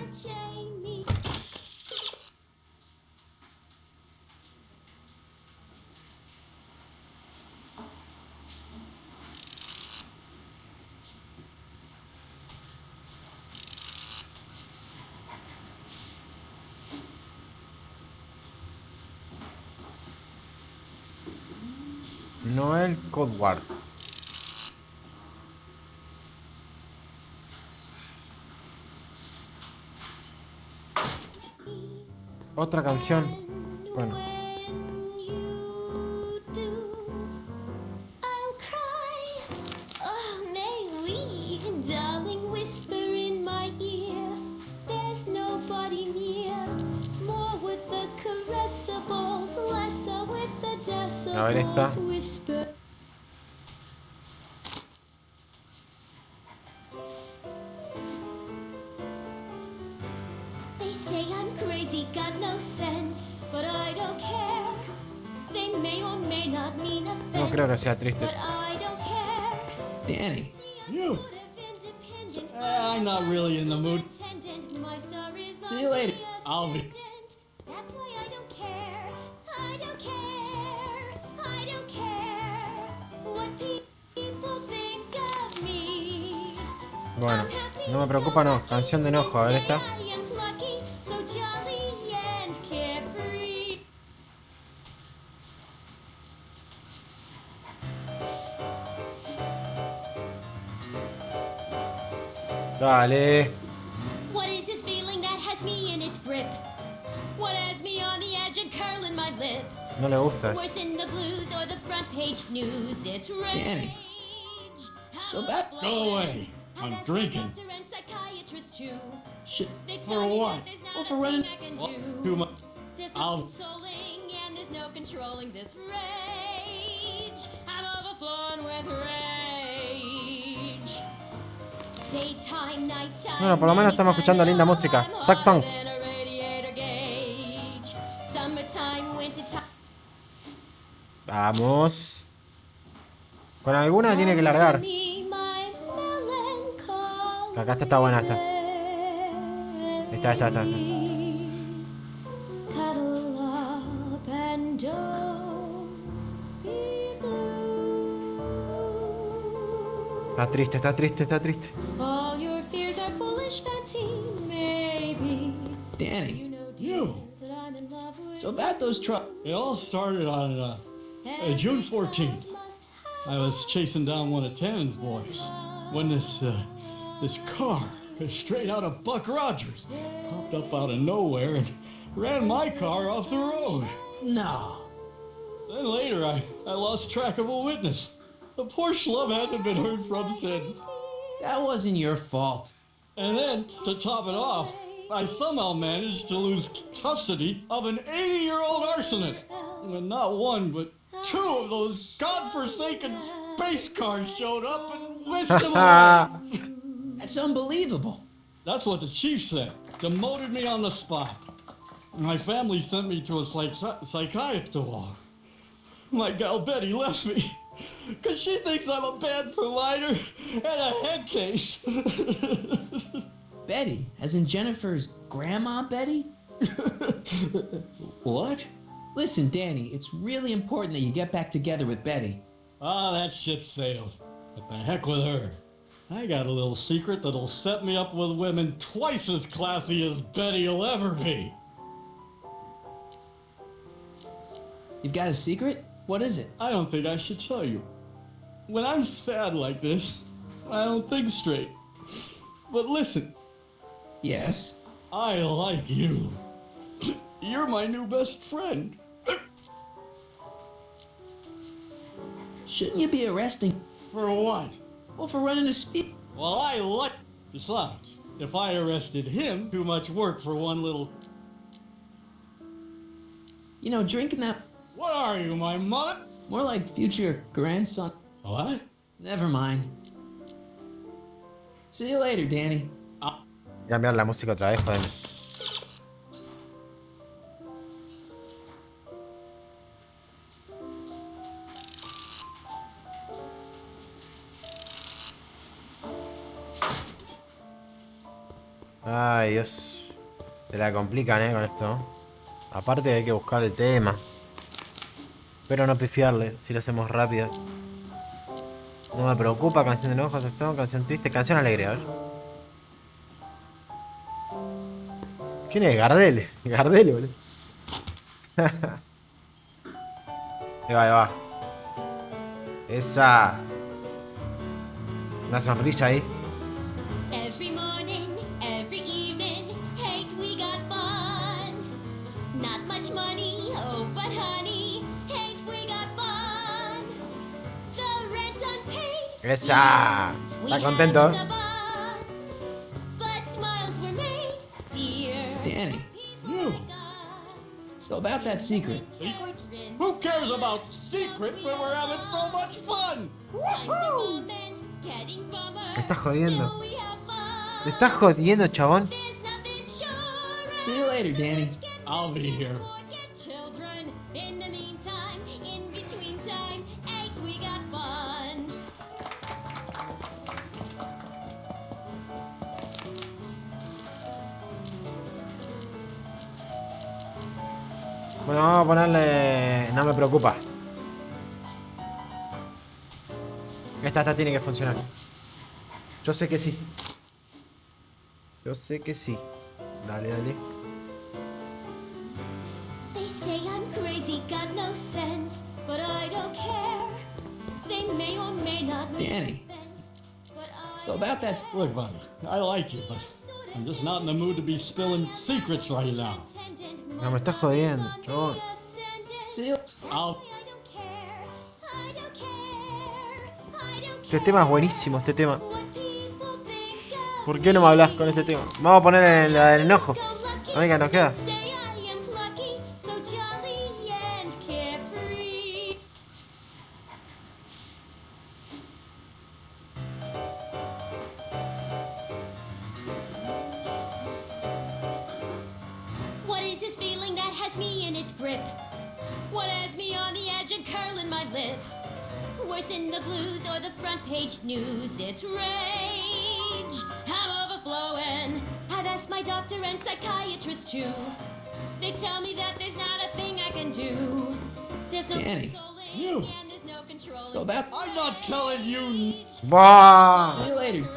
Noel Codward. Otra canción. Bueno. I'll cry. Oh, may we, darling, whisper in my ear. There's nobody near. More with the caressables, lesser with the A ver esta. decibels. Whisper. They say I'm crazy, got no sense, but I don't care. They may or may not mean offense, No creo que sea triste. but I don't care. Danny. You! I'm not really in the mood. Independent, my See you later. I'll be. That's why I don't care. I don't care. I don't care what people think of me. Bueno, no me preocupa, no. Canción de enojo, a ver esta. I am lucky, so jolly and carefree. Dale. What is this feeling that has me in its grip? What has me on the edge and curling my lip? No le gusta Worse eso. in the blues or the front page news. It's rage. Danny. So bad. Go away. I'm drinking. Doctor and psychiatrist too. Shit. They For tell me what? that there's not Well, a for thing running. I can What? do. Too much. There's no I'll. consoling and there's no controlling this rage. I'm overflowing with rage. Daytime, nighttime. Bueno, por lo menos estamos escuchando linda música. Saxón. than a radiator gauge. Summertime, wintertime. Vamos. Con alguna tiene que largar. Me, my melancholy. Acá está buena esta. Esta. Cuddle up and don't be blue. Está triste. All your fears are foolish fancy, maybe. Danny. You. That I'm in love with. So bad those trucks. It all started on June 14th. I was chasing down one of Tannen's boys when this car, straight out of Buck Rogers, popped up out of nowhere and ran my car off the road. No. Then later, I lost track of a witness. The poor schlub hasn't been heard from since. That wasn't your fault. And then, to top it off, I somehow managed to lose custody of an 80-year-old arsonist. And not one, but two of those godforsaken space cars showed up and whisked him away. That's unbelievable. That's what the chief said. Demoted me on the spot. My family sent me to a psychiatrist. My gal Betty left me. Because she thinks I'm a bad provider and a head case. Betty, as in Jennifer's grandma Betty? What? Listen, Danny, it's really important that you get back together with Betty. Ah, that ship sailed. What the heck with her? I got a little secret that'll set me up with women twice as classy as Betty will ever be. You've got a secret? What is it? I don't think I should tell you. When I'm sad like this, I don't think straight. But listen. Yes? I like you. You're my new best friend. Shouldn't you be arresting? For what? Well, for running a speed. Well, I like... Besides, if I arrested him, too much work for one little... You know, drinking that... What are you, my mother? More like future grandson. What? Never mind. See you later, Danny. Voy a cambiar la música otra vez, joder. Ay, Dios. Se la complican, con esto. Aparte hay que buscar el tema. Espero no pifiarle si lo hacemos rápido. No me preocupa, canción de enojos, esto, canción triste, canción alegre, a ver. ¿Quién es? Gardel. Gardel, boludo. Ahí va. Esa. Una sonrisa ahí. Every morning, every evening, hate we got fun. Not much money, oh but honey, hate we got fun. The rent's unpaid. Esa. Está contento. But smiles were made, dear. Danny. You. So about that secret. Secret? Who cares about secrets when we're having so much fun? Woohoo! Me estás jodiendo. Me estás jodiendo, chabón. See you later, Danny. I'll be here. Children, in the meantime, in between time, ain't we got fun? Bueno, vamos a ponerle... No me preocupa. Esta tiene que funcionar. Yo sé que sí. Yo sé que sí. Dale, dale. They say I'm crazy, got no sense, but I don't care. They may or may not make Danny. sense, but So about that. Look, buddy, I like you, but I'm just not in the mood to be spilling secrets right now. No me estás jodiendo, chabón. I'll... Este tema es buenísimo, este tema. ¿Por qué no me hablas con este tema? Vamos a poner en la del enojo. La única que nos queda. What is this feeling that has me in its grip? What has me on the edge and curling my lip? Worse in the blues or the front page news, it's rage. I'm overflowing. I've asked my doctor and psychiatrist too. They tell me that there's not a thing I can do. There's no Danny. consoling and there's no controlling. So about. I'm not telling you. Bah. See you later.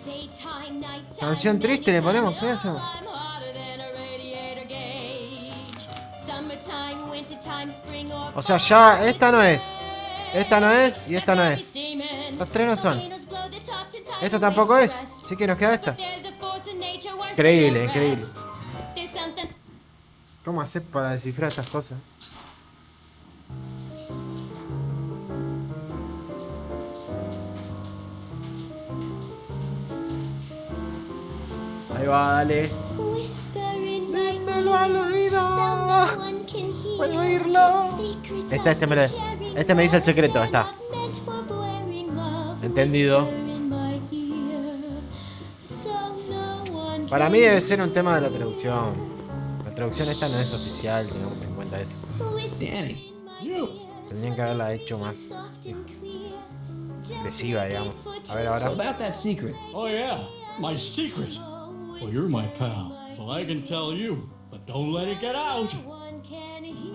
Daytime, nighttime, Canción triste le ponemos, ¿qué hacemos? I'm hotter than a radiator gauge. Summertime, wintertime, spring or O sea, ya esta no es. Esta no es y esta no es. Los tres no son. Esta tampoco es. Así que nos queda esta. Increíble, increíble. ¿Cómo hacer para descifrar estas cosas? Ahí va, dale. Dímelo al oído. Puedo oírlo. Este me dice el secreto, está. Entendido. Para mí debe ser un tema de la traducción. La traducción esta no es oficial, tengamos en cuenta eso. Danny. Tendrían que haberla hecho más agresiva, digamos. A ver ahora. So about that secret. Oh yeah, my secret. Well, you're my pal, so I can tell you, but don't let it get out.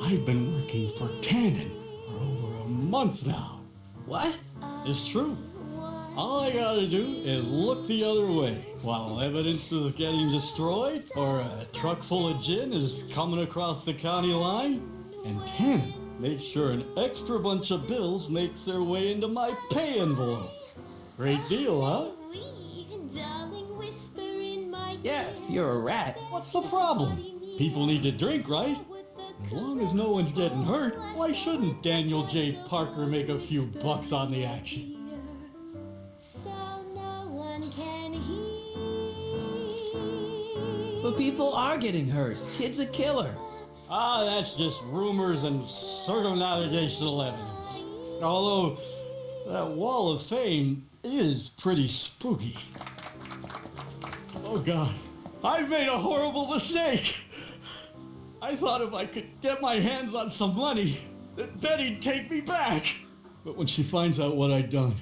I've been working for Tannen for over a month now. What? It's true. All I gotta do is look the other way while evidence is getting destroyed or a truck full of gin is coming across the county line, and Tannen makes sure an extra bunch of bills makes their way into my pay envelope. Great deal, huh? Yeah, if you're a rat. What's the problem? People need to drink, right? As long as no one's getting hurt, why shouldn't Daniel J. Parker make a few bucks on the action? But people are getting hurt. Kid's a killer. Ah, that's just rumors and circumnavigational evidence. Although, that wall of fame is pretty spooky. Oh God, I've made a horrible mistake. I thought if I could get my hands on some money, that Betty'd take me back. But when she finds out what I'd done,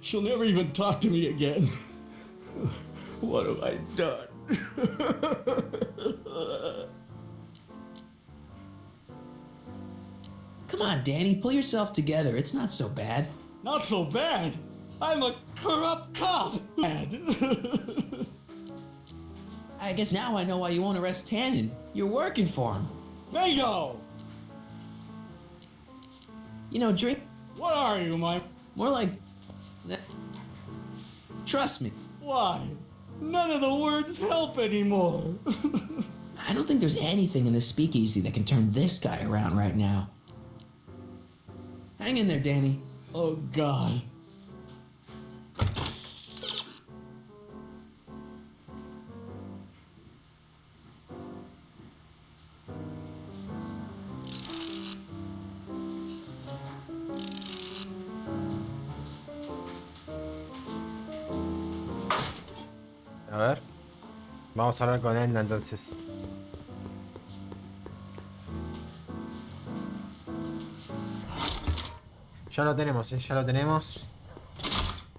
she'll never even talk to me again. What have I done? Come on, Danny, pull yourself together. It's not so bad. Not so bad. I'm a corrupt cop. I guess now I know why you won't arrest Tannen. You're working for him. Bingo! You know, drink. What are you, Mike? More like. Trust me. Why? None of the words help anymore. I don't think there's anything in this speakeasy that can turn this guy around right now. Hang in there, Danny. Oh, God. A ver. Vamos a hablar con Edna entonces. Ya lo tenemos, ya lo tenemos.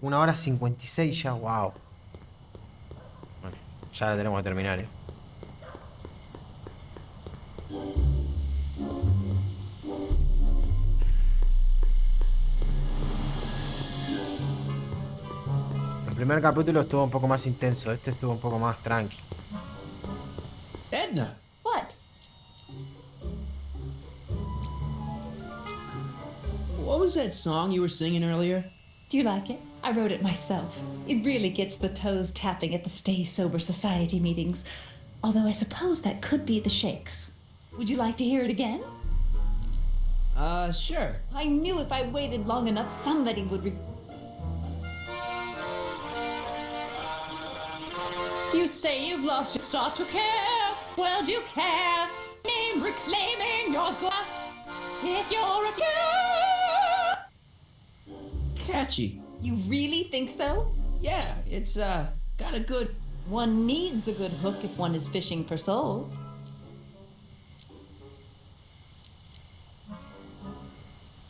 1 hora 56 ya, wow. Bueno, ya la tenemos que terminar, El primer capítulo estuvo un poco más intenso, este estuvo un poco más tranqui. Edna! What? What was that song you were singing earlier? Do you like it? I wrote it myself. It really gets the toes tapping at the Stay Sober Society meetings. Although I suppose that could be the Shakes. Would you like to hear it again? Sure. I knew if I waited long enough, somebody would You say you've lost your start to care. Well, do you care? Name reclaiming your glow. If you're a girl. Catchy. You really think so? Yeah, it's, got a good... One needs a good hook if one is fishing for souls.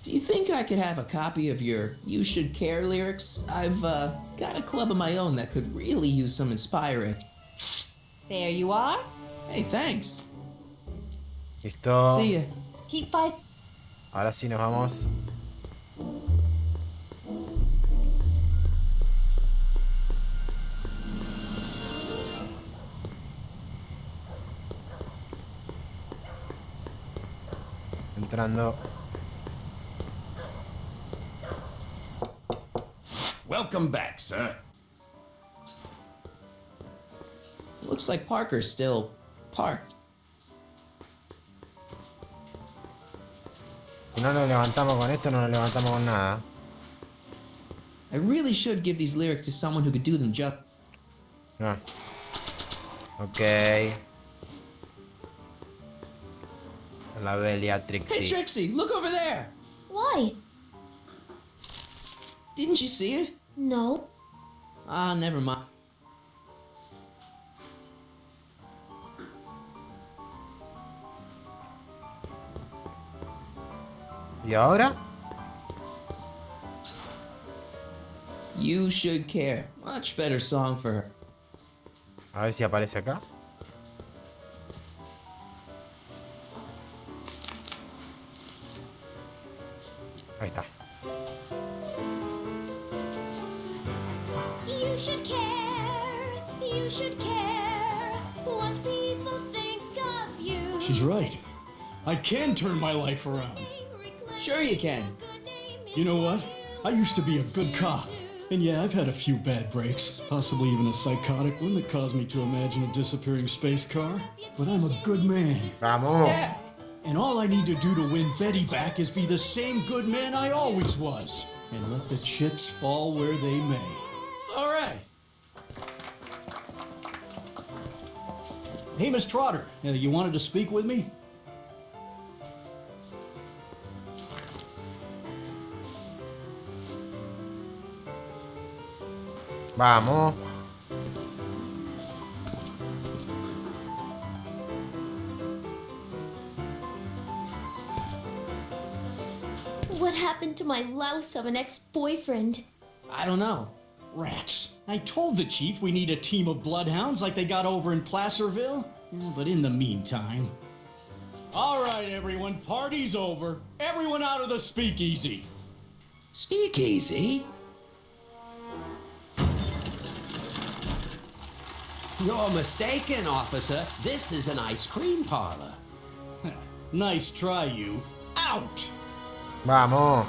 Do you think I could have a copy of your You Should Care lyrics? I've, got a club of my own that could really use some inspiring. There you are. Hey, thanks. Listo. See ya. Keep fighting. Ahora sí nos vamos. Entrando. Welcome back, sir. Looks like Parker's still parked. Si no nos levantamos con esto, no nos levantamos con nada. I really should give these lyrics to someone who could do them just... No. Ok. La bella Trixie. Hey, Trixie, look over there! Why? Didn't you see it? No. Ah, never mind. ¿Y ahora? You Should Care. Much better song for her. A ver si aparece acá. Ahí está. You should care. You should care what people think of you. She's right. I can turn my life around. Sure you can. You know what? I used to be a good cop. And yeah, I've had a few bad breaks, possibly even a psychotic one that caused me to imagine a disappearing space car. But I'm a good man. Vamos. Yeah. And all I need to do to win Betty back is be the same good man I always was. And let the chips fall where they may. All right. Hey, Miss Trotter, you wanted to speak with me? Vamos. What happened to my louse of an ex-boyfriend? I don't know. Rats. I told the chief we need a team of bloodhounds like they got over in Placerville. Yeah, but in the meantime... All right, everyone, party's over. Everyone out of the speakeasy. Speakeasy? You're mistaken, officer. This is an ice cream parlor. Nice try, you. Out! Vamos.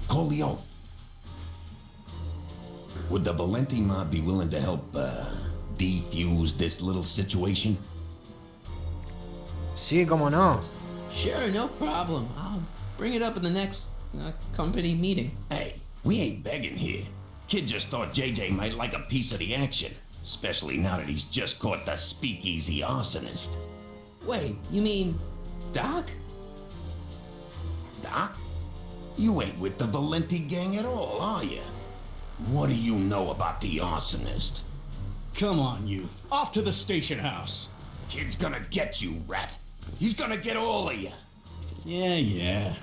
Colio. Would the Valenti mob be willing to help, defuse this little situation? Sí, cómo no. Sure, no problem. I'll bring it up in the next company meeting. Hey, we ain't begging here. Kid just thought JJ might like a piece of the action, especially now that he's just caught the speakeasy arsonist. Wait, you mean Doc? Doc? You ain't with the Valenti gang at all, are you? What do you know about the arsonist? Come on, you. Off to the station house. Kid's gonna get you, rat. He's gonna get all of you. Yeah.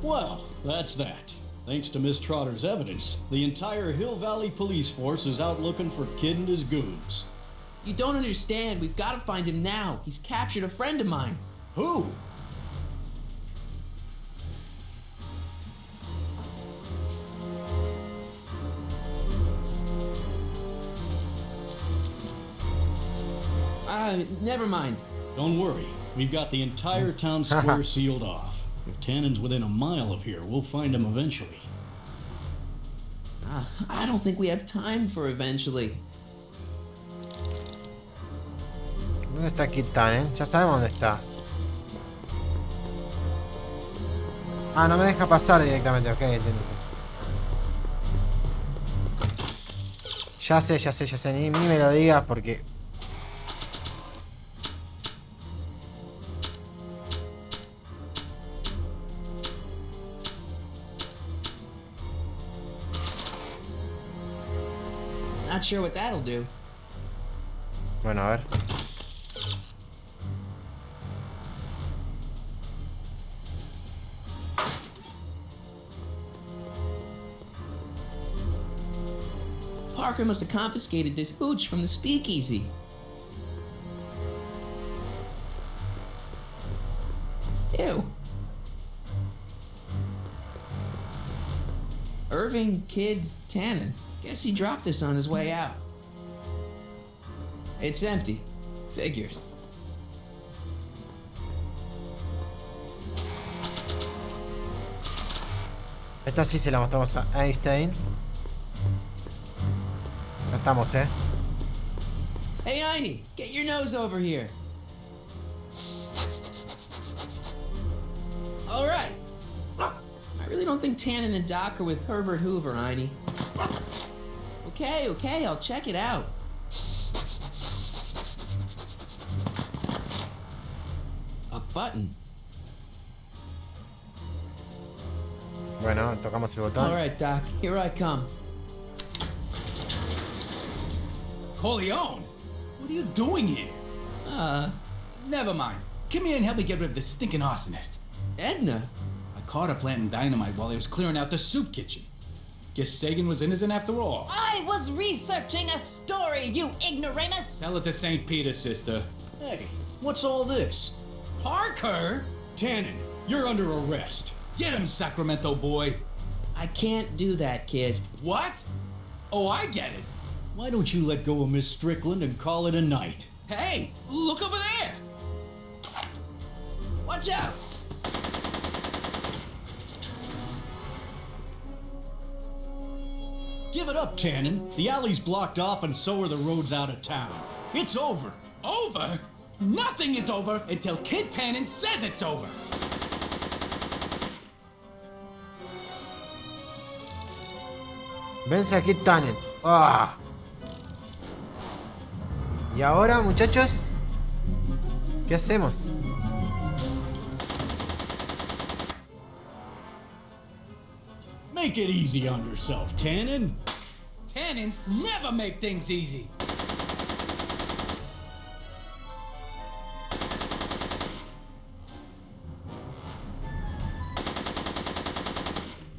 Well, that's that. Thanks to Miss Trotter's evidence, the entire Hill Valley police force is out looking for Kid and his goons. You don't understand. We've got to find him now. He's captured a friend of mine. Who? Never mind. Don't worry. We've got the entire town square sealed off. If Tannen's within a mile of here, we'll find him eventually. I don't think we have time for eventually. ¿Dónde está Kid Tannen? Ya sabemos dónde está. Ah, no me deja pasar directamente. Ok, entiendo. Ya sé. Ni me lo digas porque... Not sure what that'll do. Bueno, a ver. Parker must have confiscated this hooch from the speakeasy. Ew. Irving Kid Tannen. Guess he dropped this on his way out. It's empty. Figures. Esta sí se la mostramos a Einstein. Ya estamos, Hey, Einie, get your nose over here. All right. I really don't think Tannen and Doc are with Herbert Hoover, Einie. Okay, I'll check it out. A button. Bueno, tocamos el botón. All right, Doc, here I come. Corleone? What are you doing here? Never mind. Come here and help me get rid of this stinking arsonist. Edna? I caught her planting dynamite while he was clearing out the soup kitchen. Guess Sagan was innocent after all. I was researching a story, you ignoramus! Tell it to St. Peter, sister. Hey, what's all this? Parker? Tannen, you're under arrest. Get him, Sacramento boy. I can't do that, kid. What? Oh, I get it. Why don't you let go of Miss Strickland and call it a night? Hey, look over there. Watch out! Give it up, Tannen. The alley's blocked off and so are the roads out of town. It's over. Over? Nothing is over until Kid Tannen says it's over. Vence a Kid Tannen. ¡Ah! ¿Y ahora, muchachos? ¿Qué hacemos? Make it easy on yourself, Tannen. Tannins never make things easy.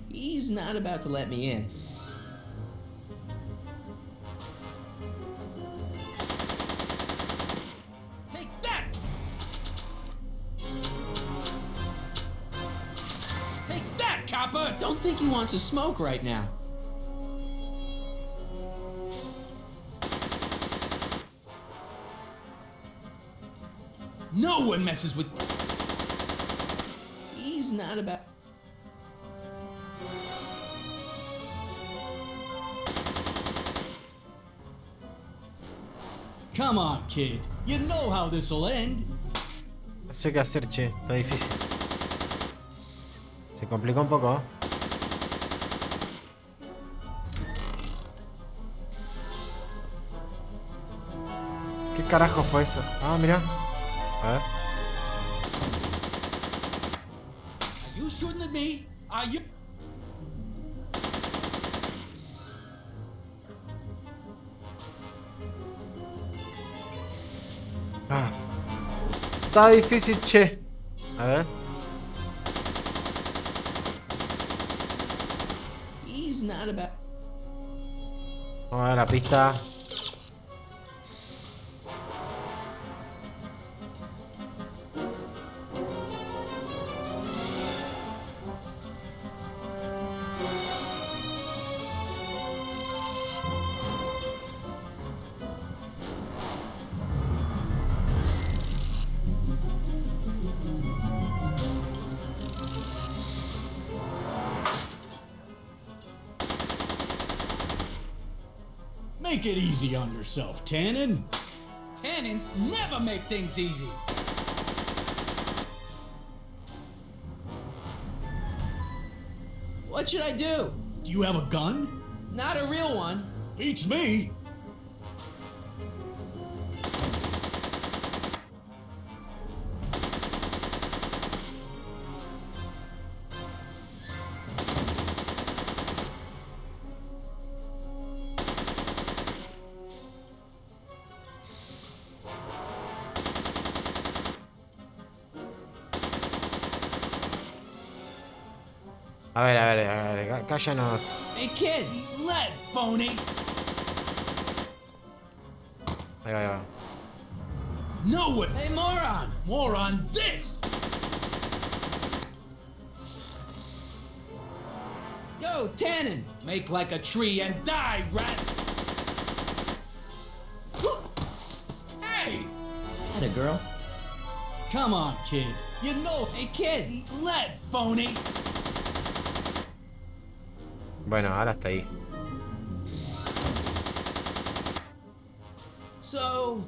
He's not about to let me in. Take that! Take that, copper! Don't think he wants to smoke right now. No one messes with... He's not about... Come on, kid. You know how this'll end. No sé qué hacer, che. Está difícil. Se complicó un poco, ¿eh? ¿Qué carajo fue eso? Ah, mira. A ver. Are you shooting at me? Are you... Ah. Está difícil, che. A ver. He's not about. Vamos a ver la pista. Make it easy on yourself, Tannen. Tannins never make things easy. What should I do? Do you have a gun? Not a real one. Beats me. A ver, cállanos. Hey kid, lead, phony. Ahí va. No way. Hey moron, more on this. Yo, Tannen! Make like a tree and die, rat. Hey! Had a girl. Come on, kid. You know, hey kid, lead, phony. Bueno, ahora está ahí. So,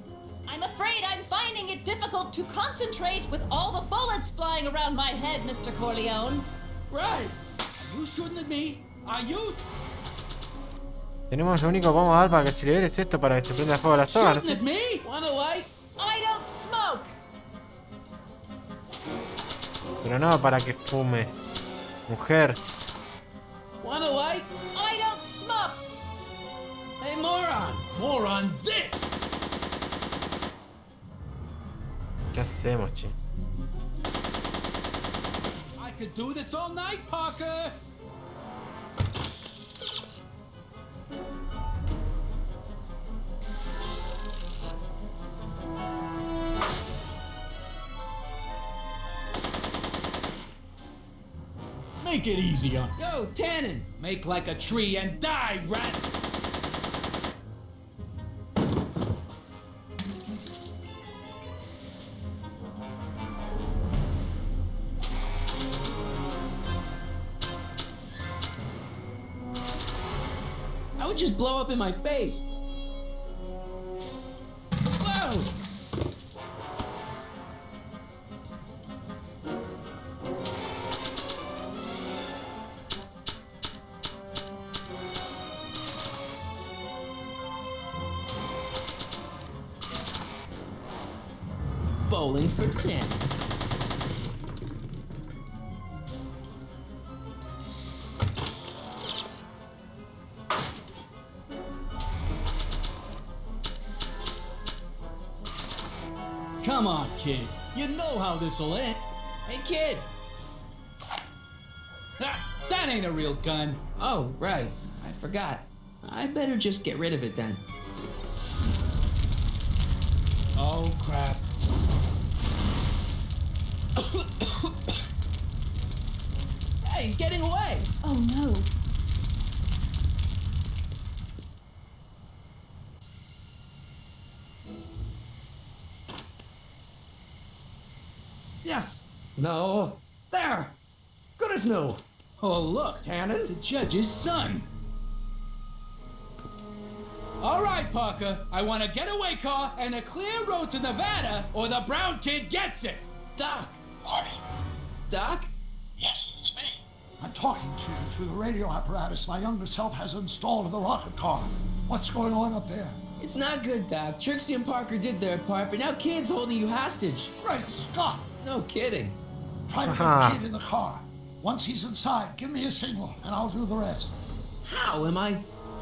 I'm afraid I'm finding it difficult to concentrate with all the bullets flying around my head, Mr. Corleone. Right. Are you shooting at me? Are you? Tenemos lo único que vamos a dar para que se libere es esto para que se prenda fuego la soga, ¿no Shooting sé? at me? Want a light? I don't smoke. Pero no para que fume. Mujer. Want a light? I don't smoke. Hey moron, more on this. ¿Qué hacemos, che? I could do this all night, Parker. Make it easy on. Yo, Tannen! Make like a tree and die, rat. I would just blow up in my face. Whoa! Bowling for 10. Come on, kid. You know how this'll end. Hey, kid! That ain't a real gun. Oh, right. I forgot. I better just get rid of it then. Oh, crap. Hey, he's getting away! Oh no. Yes. No. There. Good as new. Oh, look, Tannen? the judge's son. All right, Parker. I want a getaway car and a clear road to Nevada, or the brown kid gets it. Doc! Marty? Doc? Yes, it's me. I'm talking to you through the radio apparatus my younger self has installed in the rocket car. What's going on up there? It's not good, Doc. Trixie and Parker did their part, but now Kid's holding you hostage. Great Scott! No kidding. Try to get Kid in the car. Once he's inside, give me a signal, and I'll do the rest. How am I?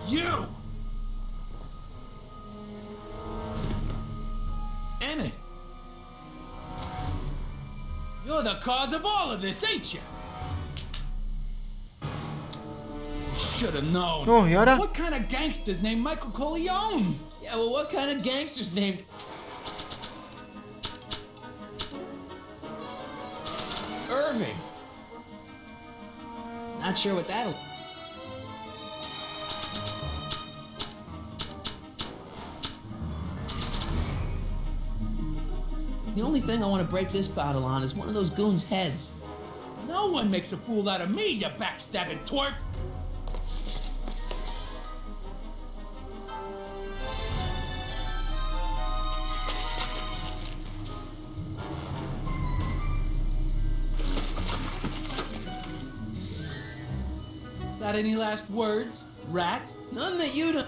You! Emmett, You're the cause of all of this, ain't you? Should have known. Oh, ¿y ahora? What kind of gangster's named Michael Corleone? Yeah, well, what kind of gangster's named... Irving? Not sure what that'll... The only thing I want to break this bottle on is one of those goons' heads. No one makes a fool out of me, you backstabbing twerp! Got any last words, rat? None that you don't...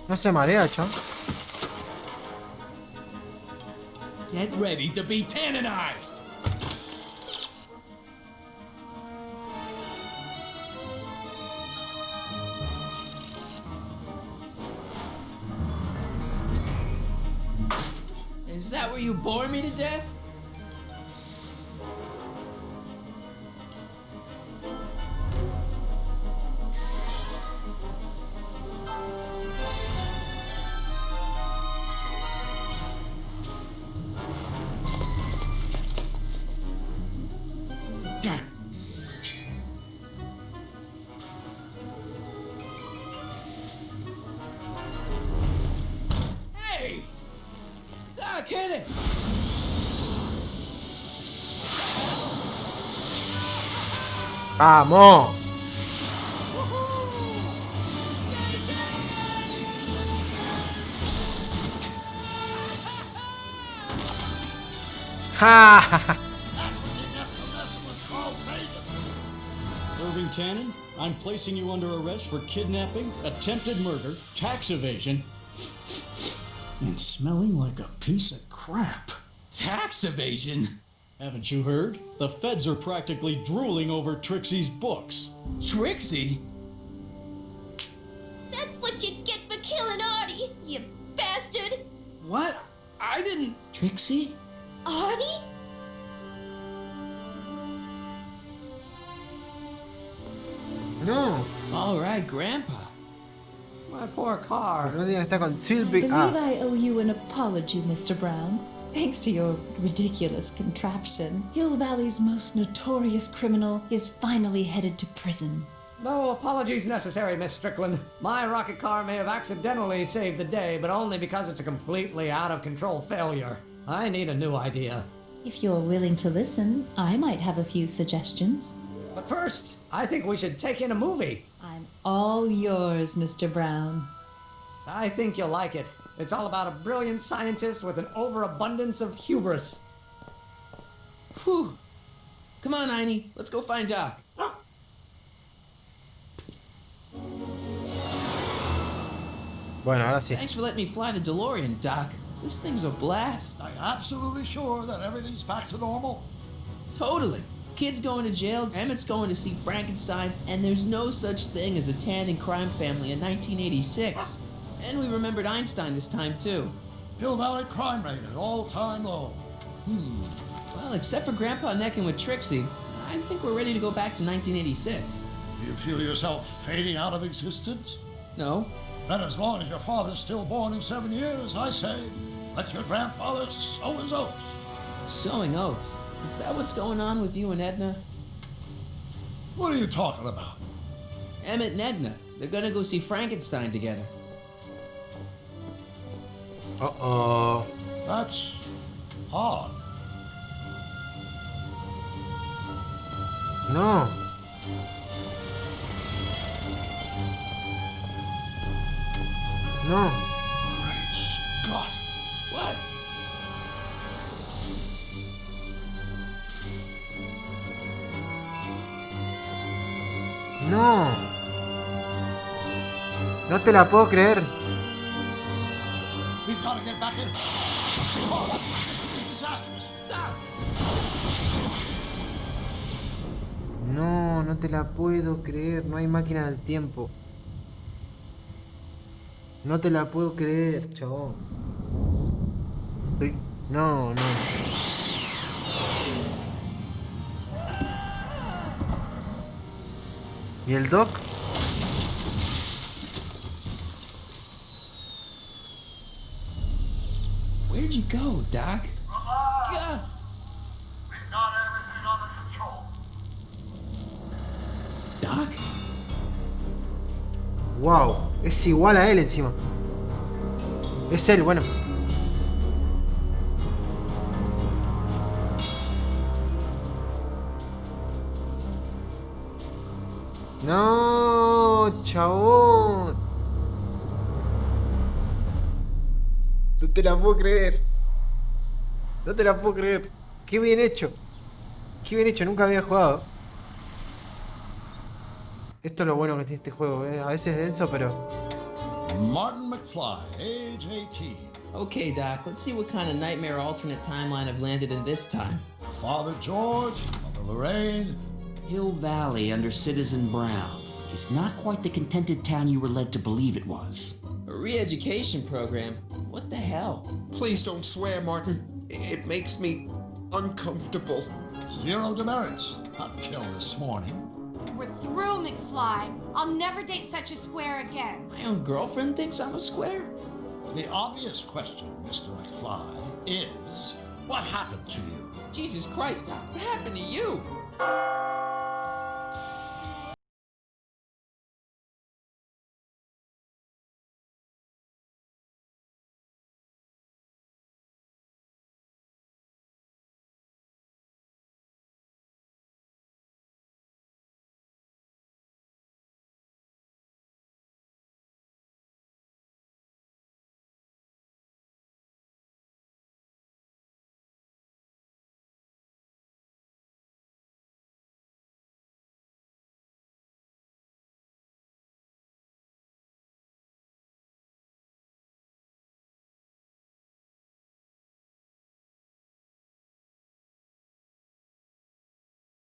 No se marea, chao. Get ready to be tannanized! Is that where you bore me to death? Hey! Doc, hit it! ¡Vamos! ¡Ja! Irving Tannen, I'm placing you under arrest for kidnapping, attempted murder, tax evasion, and smelling like a piece of crap. Tax evasion? Haven't you heard? The feds are practically drooling over Trixie's books. Trixie? That's what you get for killing Artie, you bastard! What? I didn't... Trixie? Artie? No. All right, Grandpa. My poor car. No digas está con I Sylvie. believe Ah. I owe you an apology, Mr. Brown. Thanks to your ridiculous contraption, Hill Valley's most notorious criminal is finally headed to prison. No apologies necessary, Miss Strickland. My rocket car may have accidentally saved the day, but only because it's a completely out-of-control failure. I need a new idea. If you're willing to listen, I might have a few suggestions. But first, I think we should take in a movie. I'm all yours, Mr. Brown. I think you'll like it. It's all about a brilliant scientist with an overabundance of hubris. Whew. Come on, Einie. Let's go find Doc. Bueno, ahora sí. Thanks for letting me fly the DeLorean, Doc. This thing's a blast. Are you absolutely sure that everything's back to normal? Totally. Kid's going to jail, Emmett's going to see Frankenstein, and there's no such thing as a Tannen crime family in 1986. And we remembered Einstein this time, too. Hill Valley crime rate at all-time low. Well, except for Grandpa necking with Trixie, I think we're ready to go back to 1986. Do you feel yourself fading out of existence? No. Then as long as your father's still born in 7 years, I say, let your grandfather sow his oats. Sowing oats? Is that what's going on with you and Edna? What are you talking about? Emmett and Edna. They're gonna go see Frankenstein together. Uh-oh. That's hard. No. No. Great Scott. What? No. No te la puedo creer. We've got to get back in. Oh, this would be disastrous. Down. No, no te la puedo creer. No hay máquina del tiempo. No te la puedo creer, chabón. No, no. ¿Y el Doc? Where'd you go, Doc? God. We've got everything under control. Doc? Wow, es igual a él encima. Es él, bueno. No, chabón. No te la puedo creer. No te la puedo creer. Qué bien hecho. Qué bien hecho, nunca había jugado. Esto es lo bueno que tiene este juego, ¿eh? A veces es denso, pero... Marty McFly, age 18. Okay, Doc, let's see what kind of nightmare alternate timeline I've landed in this time. Father George, Mother Lorraine. Hill Valley under Citizen Brown is not quite the contented town you were led to believe it was. A re-education program? What the hell? Please don't swear, Martin. It makes me uncomfortable. Zero demerits until this morning. We're through, McFly. I'll never date such a square again. My own girlfriend thinks I'm a square? The obvious question, Mr. McFly, is what happened to you? Jesus Christ, Doc, what happened to you?